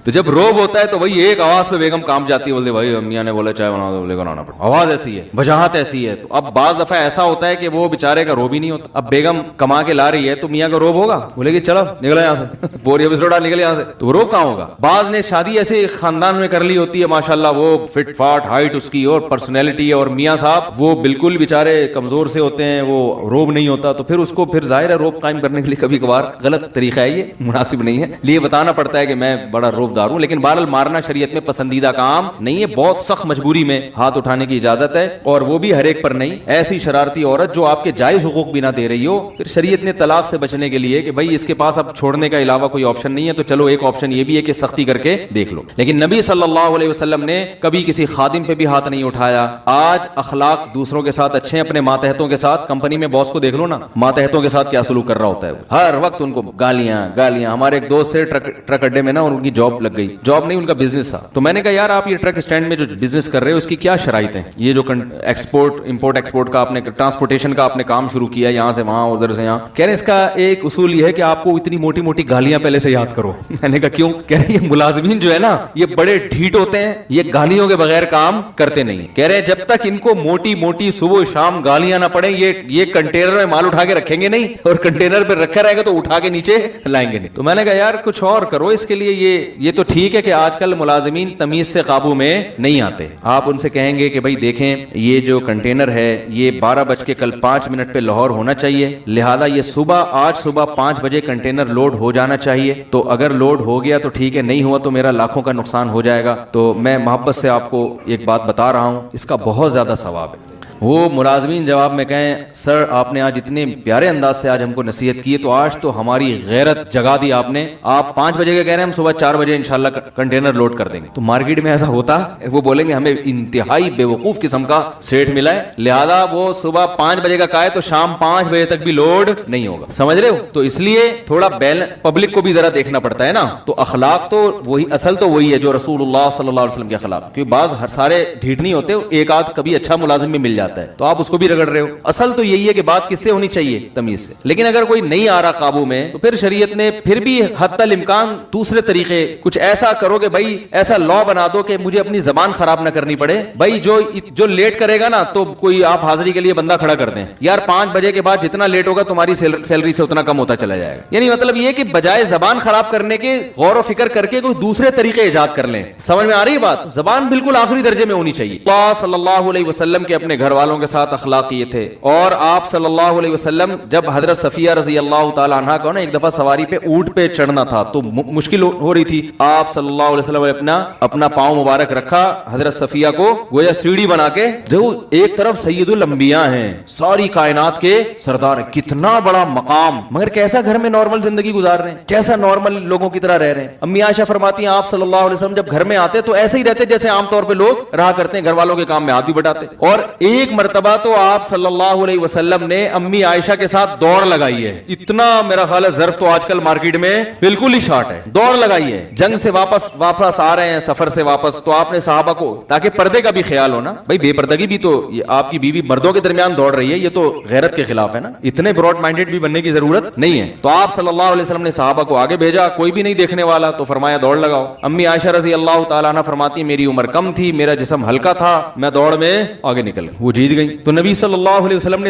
S2: تو جب روب ہوتا ہے تو بھائی ایک آواز پہ بیگم کام جاتی ہے, بولتے بھائی میاں نے بولا چائے بنا دو, بولے بنانا پڑتا. آواز ایسی ہے, وجاہت ایسی ہے. تو اب بعض دفعہ ایسا ہوتا ہے کہ وہ بیچارے کا روب ہی نہیں ہوتا. اب بیگم کما کے لا رہی ہے تو میاں کا روب ہوگا, بولے کہ چلو نکلے یہاں سے, بوری بسلو ڈال نکلے یہاں سے, تو روب کہاں ہوگا. بعض نے شادی ایسے خاندان میں کر لی ہوتی ہے ماشاءاللہ, وہ فٹ فاٹ ہائٹ اس کی اور پرسنالٹی ہے, اور میاں صاحب وہ بالکل بیچارے کمزور سے ہوتے ہیں, وہ روب نہیں ہوتا. تو پھر اس کو پھر ظاہر ہے روب قائم کرنے کے لیے کبھی کبھار غلط طریقہ ہے, یہ مناسب نہیں ہے. لیے بتانا پڑتا ہے کہ میں بڑا روب دار ہوں, لیکن بہرحال مارنا شریعت میں پسندیدہ کام نہیں ہے. بہت سخت مجبوری میں ہاتھ اٹھانے کی اجازت ہے, اور وہ بھی ہر ایک پر نہیں. ایسی شرارتی عورت جو آپ کے جائز حقوق بھی نہ دے رہی ہو, پھر شریعت نے طلاق سے بچنے کے لیے کہ بھائی اس کے پاس اب چھوڑنے کا علاوہ کوئی آپشن نہیں ہے, تو چلو ایک آپشن یہ بھی ہے کہ سختی کر کے دیکھ لو. لیکن نبی صلی اللہ علیہ وسلم نے کبھی کسی خادم پہ بھی ہاتھ نہیں اٹھایا. آج اخلاق دوسروں کے ساتھ اچھے ہیں, اپنے ماتحتوں کے ساتھ, کمپنی میں باس کو دیکھ لو نا, ماتحتوں کے ساتھ کیا سلوک کر رہا ہوتا ہے. ہر وقت ان کو گالیاں گالیاں. ہمارے ایک دوست تھے ٹرک اڈے میں نا, ان کی جاب لگ گئی, جاب نہیں ان کا بزنس تھا. تو میں نے کہا یار آپ یہ ٹرک اسٹینڈ میں جو بزنس کر رہے ہو اس کی کیا شرائط ہیں, یہ جو ایکسپورٹ کا آپ نے ٹرانسپورٹیشن کا آپ نے کام شروع کیا یہاں سے وہاں ادھر سے یہاں, کہہ رہے اس کا ایک اصول یہ ہے کہ آپ کو اتنی موٹی موٹی گالیاں پہلے سے یاد کرو. میں نے کہا کیوں؟ کہہ رہے یہ ملازمین جو ہے نا یہ بڑے ڈھیٹ ہوتے ہیں, یہ گالیوں کے بغیر کام کرتے نہیں. کہہ رہے جب تک ان کو موٹی موٹی صبح شام گالیاں نہ پڑیں یہ کنٹینر میں مال اٹھا کے رکھیں گے نہیں, اور کنٹینر پہ رکھا رہے گا تو اٹھا کے نیچے لائیں گے نہیں. تو میں نے کہا یار کچھ اور کرو اس کے لیے. یہ تو ٹھیک ہے کہ آج کل ملازمین تمیز سے قابو میں نہیں آتے. آپ ان سے کہیں گے کہ بھائی دیکھیں یہ جو کنٹینر ہے یہ 12:05 پہ لاہور ہونا چاہیے, لہذا یہ آج صبح 5 بجے کنٹینر لوڈ ہو جانا چاہیے. تو اگر لوڈ ہو گیا تو ٹھیک ہے, نہیں ہوا تو میرا لاکھوں کا نقصان ہو جائے گا. تو میں محبت سے آپ کو ایک بات بتا رہا ہوں, اس کا بہت زیادہ ثواب ہے. وہ ملازمین جواب میں کہیں سر آپ نے آج اتنے پیارے انداز سے آج ہم کو نصیحت کی ہے, تو آج تو ہماری غیرت جگا دی آپ نے. آپ 5 بجے کے کہہ رہے ہیں, ہم صبح 4 بجے انشاءاللہ کنٹینر لوڈ کر دیں گے. تو مارکیٹ میں ایسا ہوتا, وہ بولیں گے ہمیں انتہائی بے وقوف قسم کا سیٹ ملا ہے, لہذا وہ صبح 5 بجے کا کہا ہے تو شام 5 بجے تک بھی لوڈ نہیں ہوگا. سمجھ رہے ہو؟ تو اس لیے تھوڑا پبلک کو بھی ذرا دیکھنا پڑتا ہے نا. تو اخلاق تو وہی, اصل تو وہی ہے جو رسول اللہ صلی اللہ علیہ وسلم کے اخلاق, کیونکہ بعض ہر سارے ڈھیٹ نہیں ہوتے, ایک آدھ کبھی اچھا ملازم بھی مل جاتا ہے تو آپ اس کو بھی رگڑ رہے ہو. اصل تو یہی ہے کہ بات کس سے ہونی چاہیے, تمیز سے. لیکن اگر کوئی نہیں آ رہا قابو میں تو پھر شریعت نے پھر بھی حتی الامکان دوسرے طریقے کچھ ایسا کرو کہ بھائی ایسا لا بنا دو کہ مجھے اپنی زبان خراب نہ کرنی پڑے. بھائی جو لیٹ کرے گا نا تو کوئی آپ حاضری کے لیے بندہ کھڑا کر دیں, یار 5 بجے کے بعد جتنا لیٹ ہوگا تمہاری سیلری سے اتنا کم ہوتا چلا جائے گا. یعنی مطلب یہ کہ بجائے زبان خراب کرنے کے غور و فکر کر کے کوئی دوسرے طریقے ایجاد کر لیں. سمجھ میں آ رہی بات؟ زبان بالکل آخری درجے میں ہونی چاہیے. اللہ صلی اللہ علیہ وسلم کے اپنے گھر والوں کے ساتھ اخلاق یہ تھے. اور آپ صلی اللہ علیہ وسلم جب حضرت صفیہ رضی اللہ تعالی عنہا کو نا ایک دفعہ سواری پہ اونٹ پہ چڑھنا تھا تو مشکل ہو رہی تھی, آپ صلی اللہ علیہ وسلم نے اپنا پاؤں مبارک رکھا, حضرت صفیہ کو گویا سیڑھی بنا کے, جو ایک طرف سید الانبیاء ہیں, ساری کائنات کے سردار ہیں, کتنا بڑا مقام, مگر کیسا گھر میں نارمل زندگی گزار رہے ہیں, کیسا نارمل لوگوں کی طرح رہ رہے ہیں. امی عائشہ فرماتی ہیں آپ صلی اللہ علیہ وسلم جب گھر میں آتے تو ایسے ہی رہتے جیسے عام طور پہ لوگ رہا کرتے ہیں, گھر والوں کے کام میں ہاتھ بھی بٹاتے. اور ایک مرتبہ تو آپ صلی اللہ علیہ وسلم نے امی عائشہ کے ساتھ دوڑ لگائی ہے. اتنا میرا خیال ہے ظرف تو آج کل مارکیٹ میں بالکل ہی شارٹ ہے, دوڑ لگائی ہے. جنگ سے واپس آ رہے ہیں, سفر سے واپس, تو آپ نے صحابہ کو, تاکہ پردے کا بھی خیال ہونا, بھائی بے پردگی بھی تو آپ کی بیوی مردوں کے درمیان دوڑ رہی ہے, یہ تو غیرت کے خلاف ہے نا, اتنے براڈ مائنڈیڈ بھی بننے کی ضرورت نہیں ہے. تو آپ صلی اللہ علیہ وسلم نے صحابہ کو آگے بھیجا, کوئی بھی نہیں دیکھنے والا, تو فرمایا دوڑ لگاؤ. امی عائشہ رضی اللہ تعالیٰ عنہ فرماتی میری عمر کم تھی, میرا جسم ہلکا تھا, میں دوڑ میں آگے نکل, وہ جیت گئی. تو نبی صلی اللہ علیہ وسلم نے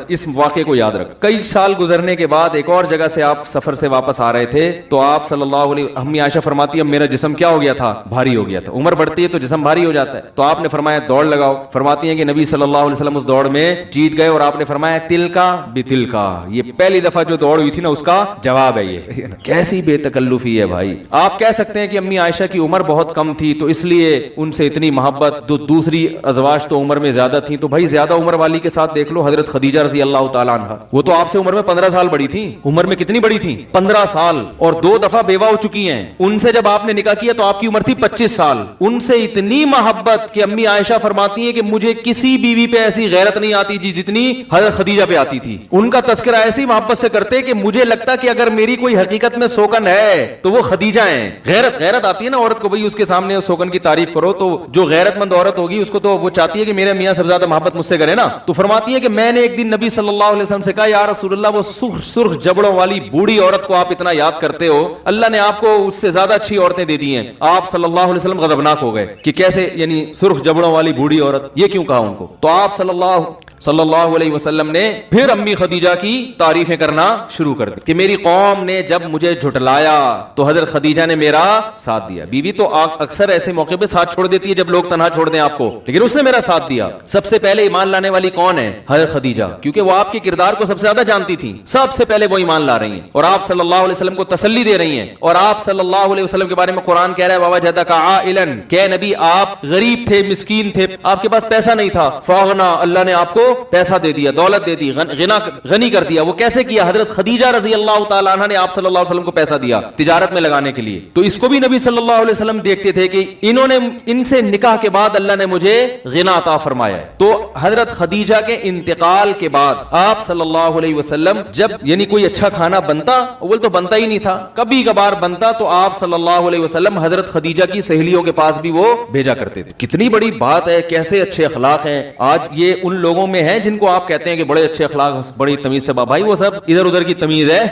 S2: اس واقعے کو یاد رکھ. کئی سال گزرنے کے بعد ایک اور جگہ سے آپ سفر سے واپس آ رہے تھے, تو آپ صلی اللہ علیہ امی عائشہ فرماتی اب میرا جسم کیا ہو گیا تھا, بھاری ہو گیا تھا. عمر بڑھتی ہے تو جسم بھاری ہو جاتا ہے, تو آپ نے فرمایا دوڑ لگاؤ. فرماتی ہیں کہ نبی صلی اللہ علیہ وسلم اس دوڑ میں جیت گئے, اور آپ نے فرمایا تل کا بتل کا, یہ پہلی دفعہ جو دوڑ ہوئی تھی نا اس کا جواب ہے. یہ کیسی بے تکلفی ہے بھائی. آپ کہہ سکتے ہیں کہ امی عائشہ کی عمر بہت کم تھی تو اس لیے ان سے اتنی محبت, دوسری ازواج تو عمر میں زیادہ تھیں, تو بھائی زیادہ عمر والی کے ساتھ دیکھ لو حضرت خدیجہ رضی اللہ تعالیٰ عنہ, وہ تو آپ سے عمر میں 15 سال بڑی تھی. عمر میں کتنی بڑی تھی؟ 15 سال, اور 2 دفعہ بیوہ ہو چکی ہیں. ان سے جب آپ نے نکاح کیا تو آپ کی عمر تھی 25 سال. ان سے اتنی محبت کہ امی عائشہ فرماتی ہیں کہ مجھے کسی بیوی پہ ایسی غیرت نہیں آتی جی جتنی حضرت خدیجہ پہ آتی تھی. ان کا تذکرہ ایسی محبت سے کرتے کہ مجھے لگتا کہ اگر میری کوئی حقیقت میں سوکن ہے تو وہ خدیجہ ہیں. غیرت آتی ہے نا عورت کو, بھئی اس کے سامنے سوکن کی تعریف کرو, تو جو غیرت مند عورت ہوگی اس کو تو وہ چاہتی ہے کہ میرے میاں سب سے زیادہ زیادہ محبت مجھ سے کرے نا. تو فرماتی ہے کہ میں نے ایک دن نبی صلی اللہ علیہ وسلم سے کہا یا رسول اللہ وہ سرخ جبڑوں والی بوڑھی عورت کو آپ اتنا یاد کرتے ہو, اللہ نے آپ کو اس سے زیادہ اچھی عورتیں دے دی ہیں. آپ صلی اللہ علیہ وسلم غضبناک ہو گئے کہ کیسے, یعنی سرخ جبڑوں والی بوڑھی عورت, یہ کیوں کہا ان کو؟ تو آپ صلی اللہ علیہ وسلم نے پھر امی خدیجہ کی تعریفیں کرنا شروع کر دی کہ میری قوم نے جب مجھے جھٹلایا تو حضرت خدیجہ نے میرا ساتھ دیا. بیوی تو اکثر ایسے موقع پہ ساتھ چھوڑ دیتی ہے جب لوگ تنہا چھوڑ دیں آپ کو, لیکن اس نے میرا ساتھ دیا. سب سے پہلے ایمان لانے والی کون ہے؟ حضرت خدیجہ, کیونکہ وہ آپ کے کردار کو سب سے زیادہ جانتی تھی. سب سے پہلے وہ ایمان لا رہی ہیں اور آپ صلی اللہ علیہ وسلم کو تسلی دے رہی ہیں. اور آپ صلی اللہ علیہ وسلم کے بارے میں قرآن کہہ رہا ہے ووجدک عائلا, کہ نبی آپ غریب تھے, مسکین تھے, آپ کے پاس پیسہ نہیں تھا, فاغنا, اللہ نے آپ کو پیسہ دے دیا, دولت دے دی, غنی کر دیا. وہ کیسے کیا؟ حضرت خدیجہ رضی اللہ تعالی عنہ نے آپ صلی اللہ علیہ وسلم کو پیسہ دیا تجارت میں لگانے کے لیے. تو اس کو بھی نبی صلی اللہ علیہ وسلم دیکھتے تھے کہ انہوں نے, ان سے نکاح کے بعد اللہ نے مجھے غنا عطا فرمایا. تو حضرت خدیجہ کے انتقال کے بعد آپ صلی اللہ علیہ وسلم جب یعنی کوئی اچھا کھانا بنتا, اول تو بنتا ہی نہیں تھا, کبھی کبھار بنتا, تو آپ صلی اللہ علیہ وسلم حضرت خدیجہ کی سہیلیوں کے پاس بھی وہ بھیجا کرتے تھے. کتنی بڑی بات ہے, کیسے اچھے اخلاق ہیں. آج یہ ان لوگوں میں ہیں جن کو آپ کہتے ہیں کہ بڑے اچھے اخلاق, بڑی تمیز سے, بھائی وہ سب ادھر ادھر کی تمیز ہے,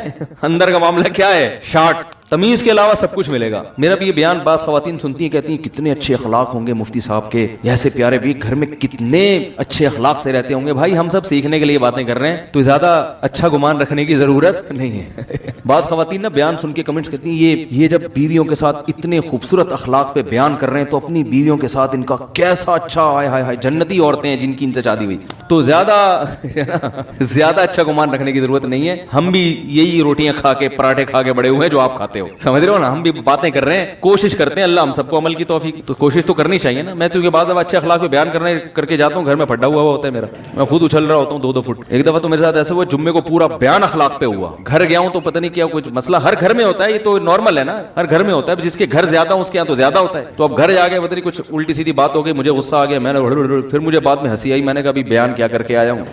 S2: اندر کا معاملہ کیا ہے؟ شارٹ. تمیز کے علاوہ سب کچھ ملے گا. میرا بھی یہ بیان بعض خواتین سنتی ہیں, کہتی ہیں کتنے اچھے اخلاق ہوں گے مفتی صاحب کے, ایسے پیارے بھی گھر میں کتنے اچھے اخلاق سے رہتے ہوں گے. بھائی ہم سب سیکھنے کے لیے باتیں کر رہے ہیں, تو زیادہ اچھا گمان رکھنے کی ضرورت نہیں ہے. بعض خواتین نا بیان سن کے کمنٹس کرتی ہیں یہ جب بیویوں کے ساتھ اتنے خوبصورت اخلاق پہ بیان کر رہے ہیں تو اپنی بیویوں کے ساتھ ان کا کیسا اچھا, ہائے ہائے ہائے, جنتی عورتیں ہیں جن کی ان سے شادی ہوئی. تو زیادہ اچھا گمان رکھنے کی ضرورت نہیں ہے. ہم بھی یہی روٹیاں کھا کے, پراٹھے کھا کے بڑے ہوئے ہیں جو آپ کھاتے ہو, سمجھ رہے ہو نا. ہم بھی باتیں کر رہے ہیں, کوشش کرتے ہیں, اللہ ہم سب کو عمل کی توفیق, تو کوشش تو کرنی چاہیے نا. میں تو بعض دفعہ اچھے اخلاق پہ بیان کرنے کر کے جاتا ہوں, گھر میں پھڈا ہوا ہوتا ہے میرا, میں خود اچھل رہا ہوتا ہوں 2-2 فٹ. ایک دفعہ تو میرے ساتھ ایسا ہوا, جمعے کو پورا بیان اخلاق پہ ہوا, گھر گیا ہوں تو پتہ نہیں کیا کچھ مسئلہ, ہر گھر میں ہوتا ہے, یہ تو نارمل ہے نا, ہر گھر میں ہوتا ہے, جس کے گھر زیادہ ہوں اس کے یہاں تو زیادہ ہوتا ہے. تو اب گھر جا کے پتہ نہیں کچھ الٹی سیدھی بات ہو گئی, مجھے غصہ آ گیا, میں نے پھر مجھے بعد میں ہنسی آئی, میں نے کہا ابھی بیان کیا کر کے آیا ہوں,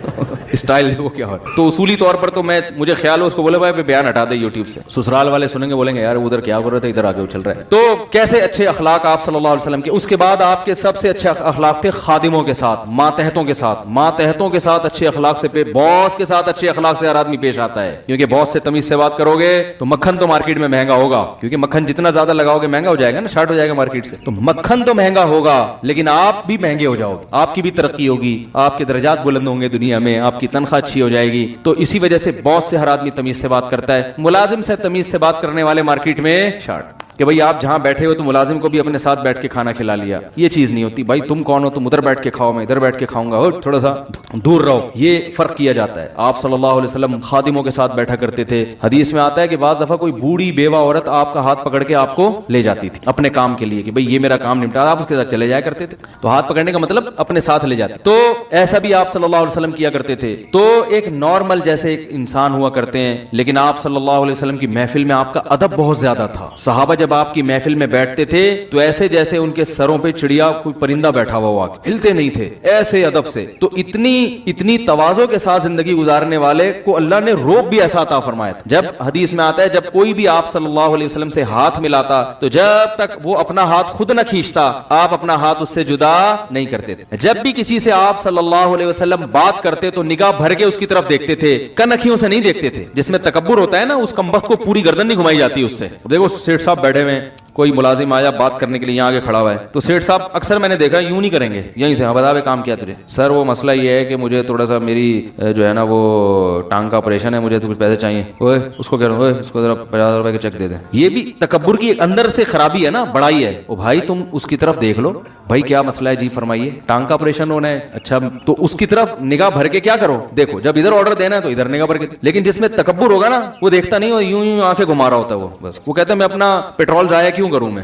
S2: اسٹائل دیکھو کیا ہو. تو اصولی طور پر تو مجھے خیال ہے اس کو بولے بھائی بیان ہٹا دے یوٹیوب سے, سسرال والے سنیں گے بولیں گے یار ادھر کیا کر رہے تھے, ادھر آگے چل رہا ہے. تو کیسے اچھے اخلاق آپ صلی اللہ علیہ وسلم کے. اس کے بعد آپ کے سب سے اچھے اخلاق تھے خادموں کے ساتھ, ماتحتوں کے ساتھ. ماتحتوں کے ساتھ اچھے اخلاق سے, باس کے ساتھ اچھے اخلاق سے ہر آدمی پیش آتا ہے, کیونکہ باس سے تمیز سے بات کرو گے تو مکھن تو مارکیٹ میں مہنگا ہوگا, کیونکہ مکھن جتنا زیادہ لگاؤ گے مہنگا ہو جائے گا نا, شارٹ ہو جائے گا مارکیٹ سے. تو مکھن تو مہنگا ہوگا لیکن آپ بھی مہنگے ہو جاؤ گے, آپ کی بھی ترقی ہوگی, آپ کے درجات بلند ہوں گے دنیا میں, آپ کی تنخواہ اچھی ہو جائے گی. تو اسی وجہ سے باس سے ہر آدمی تمیز سے بات کرتا ہے, ملازم سے تمیز سے بات کرنے والے مارکیٹ میں شارٹ, کہ بھائی آپ جہاں بیٹھے ہو تو ملازم کو بھی اپنے ساتھ بیٹھ کے کھانا کھلا لیا. یہ چیز نہیں ہوتی, بھائی تم کون ہو, تم ادھر بیٹھ کے کھاؤ, میں ادھر بیٹھ کے کھاؤں گا, اور تھوڑا سا دور رہو. یہ فرق کیا جاتا ہے. آپ صلی اللہ علیہ وسلم خادموں کے ساتھ بیٹھا کرتے تھے. حدیث میں آتا ہے کہ بعض دفعہ کوئی بوڑھی بیوہ عورت آپ کا ہاتھ پکڑ کے آپ کو لے جاتی تھی اپنے کام کے لیے, کہ بھائی یہ میرا کام نمٹا, آپ اس کے ساتھ چلے جایا کرتے تھے. تو ہاتھ پکڑنے کا مطلب اپنے ساتھ لے جاتے. تو ایسا بھی آپ صلی اللہ علیہ وسلم کیا کرتے تھے. تو ایک نارمل جیسے ایک انسان ہوا کرتے ہیں, لیکن آپ صلی اللہ علیہ وسلم کی محفل میں آپ کا ادب بہت زیادہ تھا. صحابہ جب آپ کی محفل میں بیٹھتے تھے تو ایسے جیسے ان کے سروں پہ چڑیا کوئی پرندہ بیٹھا ہوا, ہلتے نہیں تھے, ایسے ادب سے. تو اتنی تواضع کے ساتھ زندگی گزارنے والے کو اللہ نے روب بھی ایسا عطا فرمایا تھا. جب حدیث میں آتا ہے جب کوئی بھی آپ صلی اللہ علیہ وسلم سے ہاتھ ملاتا تو جب تک وہ اپنا ہاتھ خود نہ کھینچتا آپ اپنا ہاتھ اس سے جدا نہیں کرتے تھے. جب بھی کسی سے آپ صلی اللہ علیہ وسلم بات کرتے تو نگاہ بھر کے اس کی طرف دیکھتے تھے, کنکھیوں سے نہیں دیکھتے تھے. جس میں تکبر ہوتا ہے نا, اس کمبخت کو پوری گردن نہیں گھمائی جاتی اس سے. دیکھو سیٹھ صاحب بیٹھے ہوئے, کوئی ملازم آیا بات کرنے کے لیے یہاں آگے کھڑا ہوا ہے, تو سیٹھ صاحب اکثر میں نے دیکھا یوں نہیں کریں گے, یہیں سے بتا کام کیا تجھے, سر وہ مسئلہ یہ ہے کہ مجھے تھوڑا سا میری جو ہے نا وہ ٹانگ کا آپریشن ہے, مجھے تو کچھ پیسے چاہیے, اوے اس کو کہہ رہا ہوں اس کو ذرا 50,000 روپے کے چیک دے دیں. یہ بھی تکبر کی اندر سے خرابی ہے نا, بڑائی ہے. او بھائی تم اس کی طرف دیکھ لو, بھائی کیا مسئلہ ہے, جی فرمائیے, ٹانگ کا آپریشن ہونا ہے, اچھا تو اس کی طرف نگاہ بھر کے کیا کرو, دیکھو جب ادھر آرڈر دینا ہے تو ادھر نگاہ بھر کے. لیکن جس میں تکبر ہوگا نا وہ دیکھتا نہیں, اور یوں آنکھیں گھما رہا ہوتا ہے, وہ بس وہ کہتا ہے میں اپنا پیٹرول ضائع کیوں کروں میں.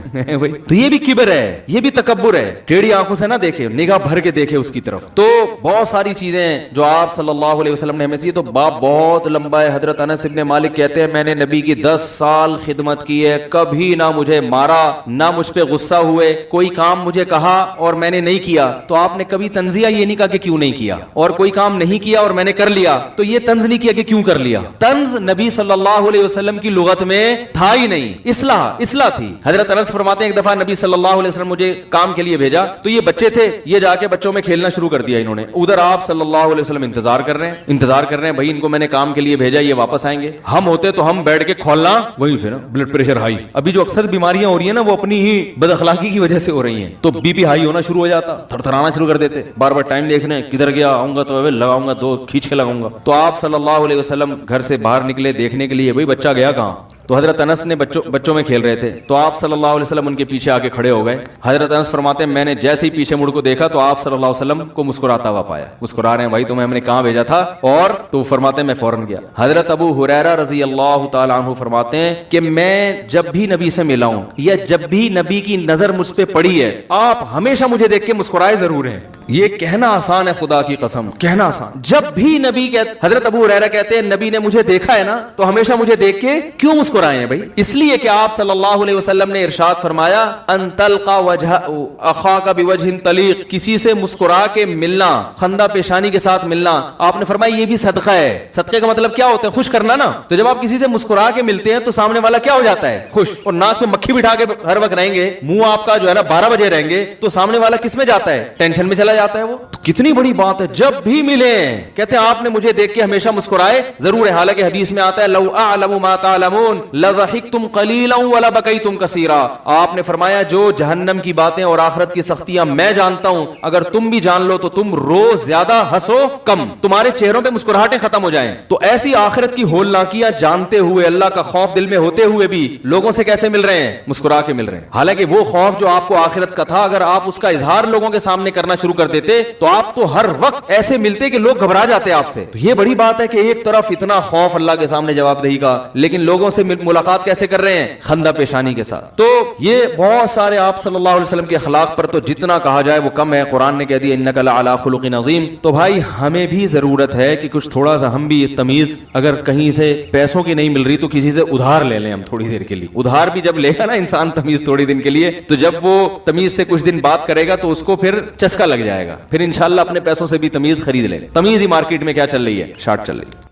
S2: تو یہ بھی کبر ہے, یہ بھی تکبر ہے. ٹیڑھی آنکھوں سے نہ دیکھے, نگاہ بھر کے دیکھے اس کی طرف. تو بہت ساری چیزیں جو آپ صلی اللہ علیہ وسلم نے ہمیں سی. تو باپ بہت لمبا ہے. حضرت انس ابن مالک کہتے ہیں میں نے نبی کی 10 سال خدمت کی ہے, کبھی نہ مجھے مارا, نہ مجھ پہ غصہ ہوئے. کوئی کام مجھے کہا اور میں نے نہیں کیا تو آپ نے کبھی تنزیہ یہ نہیں کہا کہ کیوں نہیں کیا, اور کوئی کام نہیں کیا اور میں نے کر لیا تو یہ طنز نہیں کیا کہ کیوں کر لیا. طنز نبی صلی اللہ علیہ وسلم کی لغت میں تھا ہی نہیں, اصلاح تھی. حضرت انس فرماتے ہیں ایک دفعہ نبی صلی اللہ علیہ وسلم مجھے کام کے لیے بھیجا تو یہ بچے تھے, یہ جا کے بچوں میں کھیلنا شروع کر دیا انہوں نے. ادھر آپ صلی اللہ علیہ وسلم انتظار کر رہے ہیں بھائی ان کو میں نے کام کے لیے بھیجا, یہ واپس آئیں گے. ہم ہوتے تو ہم بیٹھ کے کھولنا وہیں سے نا, بلڈ پریشر ہائی. ابھی جو اکثر بیماریاں ہو رہی ہیں نا وہ اپنی ہی بد اخلاقی کی وجہ سے ہو رہی ہیں, تو بی پی ہائی ہونا شروع ہو جاتا, تھر تھرانا شروع کر دیتے, بار بار ٹائم دیکھنے کدھر گیا, آؤں گا تو لگاؤں گا, دو کھینچ کے لگاؤں گا. تو آپ صلی اللہ علیہ وسلم گھر سے باہر نکلے دیکھنے کے لیے بھائی بچہ گیا کہاں. تو حضرت انس نے بچوں میں کھیل رہے تھے, تو آپ صلی اللہ علیہ وسلم ان کے پیچھے آ کے کھڑے ہو گئے. حضرت انس فرماتے ہیں میں نے جیسے ہی پیچھے مڑ کو دیکھا تو آپ صلی اللہ علیہ وسلم کو مسکراتا ہوا پایا. مسکرا رہے ہیں بھائی تمہیں ہم نے کہاں بھیجا تھا, اور تو فرماتے ہیں میں فوراً گیا. حضرت ابو ہریرہ رضی اللہ تعالی عنہ فرماتے ہیں کہ میں جب بھی نبی سے ملا ہوں یا جب بھی نبی کی نظر مجھ پہ پڑی ہے آپ ہمیشہ مجھے دیکھ کے مسکرائے ضرور ہیں. یہ کہنا آسان ہے, خدا کی قسم کہنا آسان. جب بھی نبی حضرت ابو ہریرہ کہتے ہیں نبی نے مجھے دیکھا ہے نا تو ہمیشہ مجھے دیکھ کے کیوں مسکرائے ہیں بھائی, اس لیے کہ آپ صلی اللہ علیہ وسلم نے ارشاد فرمایا ان تلقى وجه اخاك بوجه طلیق, کسی سے مسکرا کے ملنا, خندہ پیشانی کے ساتھ ملنا. آپ نے فرمایا یہ بھی صدقہ ہے. صدقے کا مطلب کیا ہوتا ہے, خوش کرنا نا. تو جب آپ کسی سے مسکرا کے ملتے ہیں تو سامنے والا کیا ہو جاتا ہے, خوش. اور ناک میں مکھی بٹھا کے ہر وقت رہیں گے, منہ آپ کا جو ہے نا 12 بجے رہیں گے, تو سامنے والا کس میں جاتا ہے, ٹینشن میں چلا جاتا ہے. وہ تو کتنی بڑی بات ہے. جب بھی ملیں کہتے ہیں آپ نے مجھے دیکھ کے ہمیشہ مسکرائے ضرور ہے. حالانکہ حدیث میں آتا ہے لو اعلم ما تعلمون لضحكتم قليلا ولا بكيتم كثيرا. آپ نے فرمایا جو جہنم کی باتیں اور آخرت کی سختیاں میں جانتا ہوں اگر تم بھی جان لو تو تم روز زیادہ ہنسو کم, تمہارے چہروں پہ مسکراہٹیں ختم ہو جائیں. تو ایسی آخرت کی ہولناکیاں جانتے ہوئے, اللہ کا خوف دل میں ہوتے ہوئے بھی لوگوں سے کیسے مل رہے ہیں, مسکرا کے مل رہے ہیں. حالانکہ وہ خوف جو آپ کو آخرت کا تھا اگر آپ اس کا اظہار لوگوں کے سامنے کرنا شروع کر دیتے تو آپ تو ہر وقت ایسے ملتے کہ لوگ گھبرا جاتے آپ سے. تو یہ بڑی بات ہے کہ ایک طرف اتنا خوف اللہ کے سامنے جواب دہی کا, لیکن لوگوں سے ملاقات کیسے کر رہے ہیں, خندہ پیشانی کے ساتھ. تو یہ بہت سارے آپ صلی اللہ علیہ وسلم کے اخلاق پر تو جتنا کہا جائے وہ کم ہے. قرآن نے کہہ دیا انک لعلی خلق عظیم. تو بھائی ہمیں بھی ضرورت ہے کہ کچھ تھوڑا سا ہم بھی تمیز, اگر کہیں سے پیسوں کی نہیں مل رہی تو کسی سے ادھار لے لیں ہم تھوڑی دیر کے لیے. ادھار بھی جب لے گا نا انسان تمیز تھوڑی دن کے لیے, تو جب وہ تمیز سے کچھ دن بات کرے گا تو اس کو پھر چسکا لگ جائے گا, پھر انشاءاللہ اپنے پیسوں سے بھی تمیز خرید لیں. تمیز ہی مارکیٹ میں کیا چل رہی ہے, شارٹ چل رہی ہے.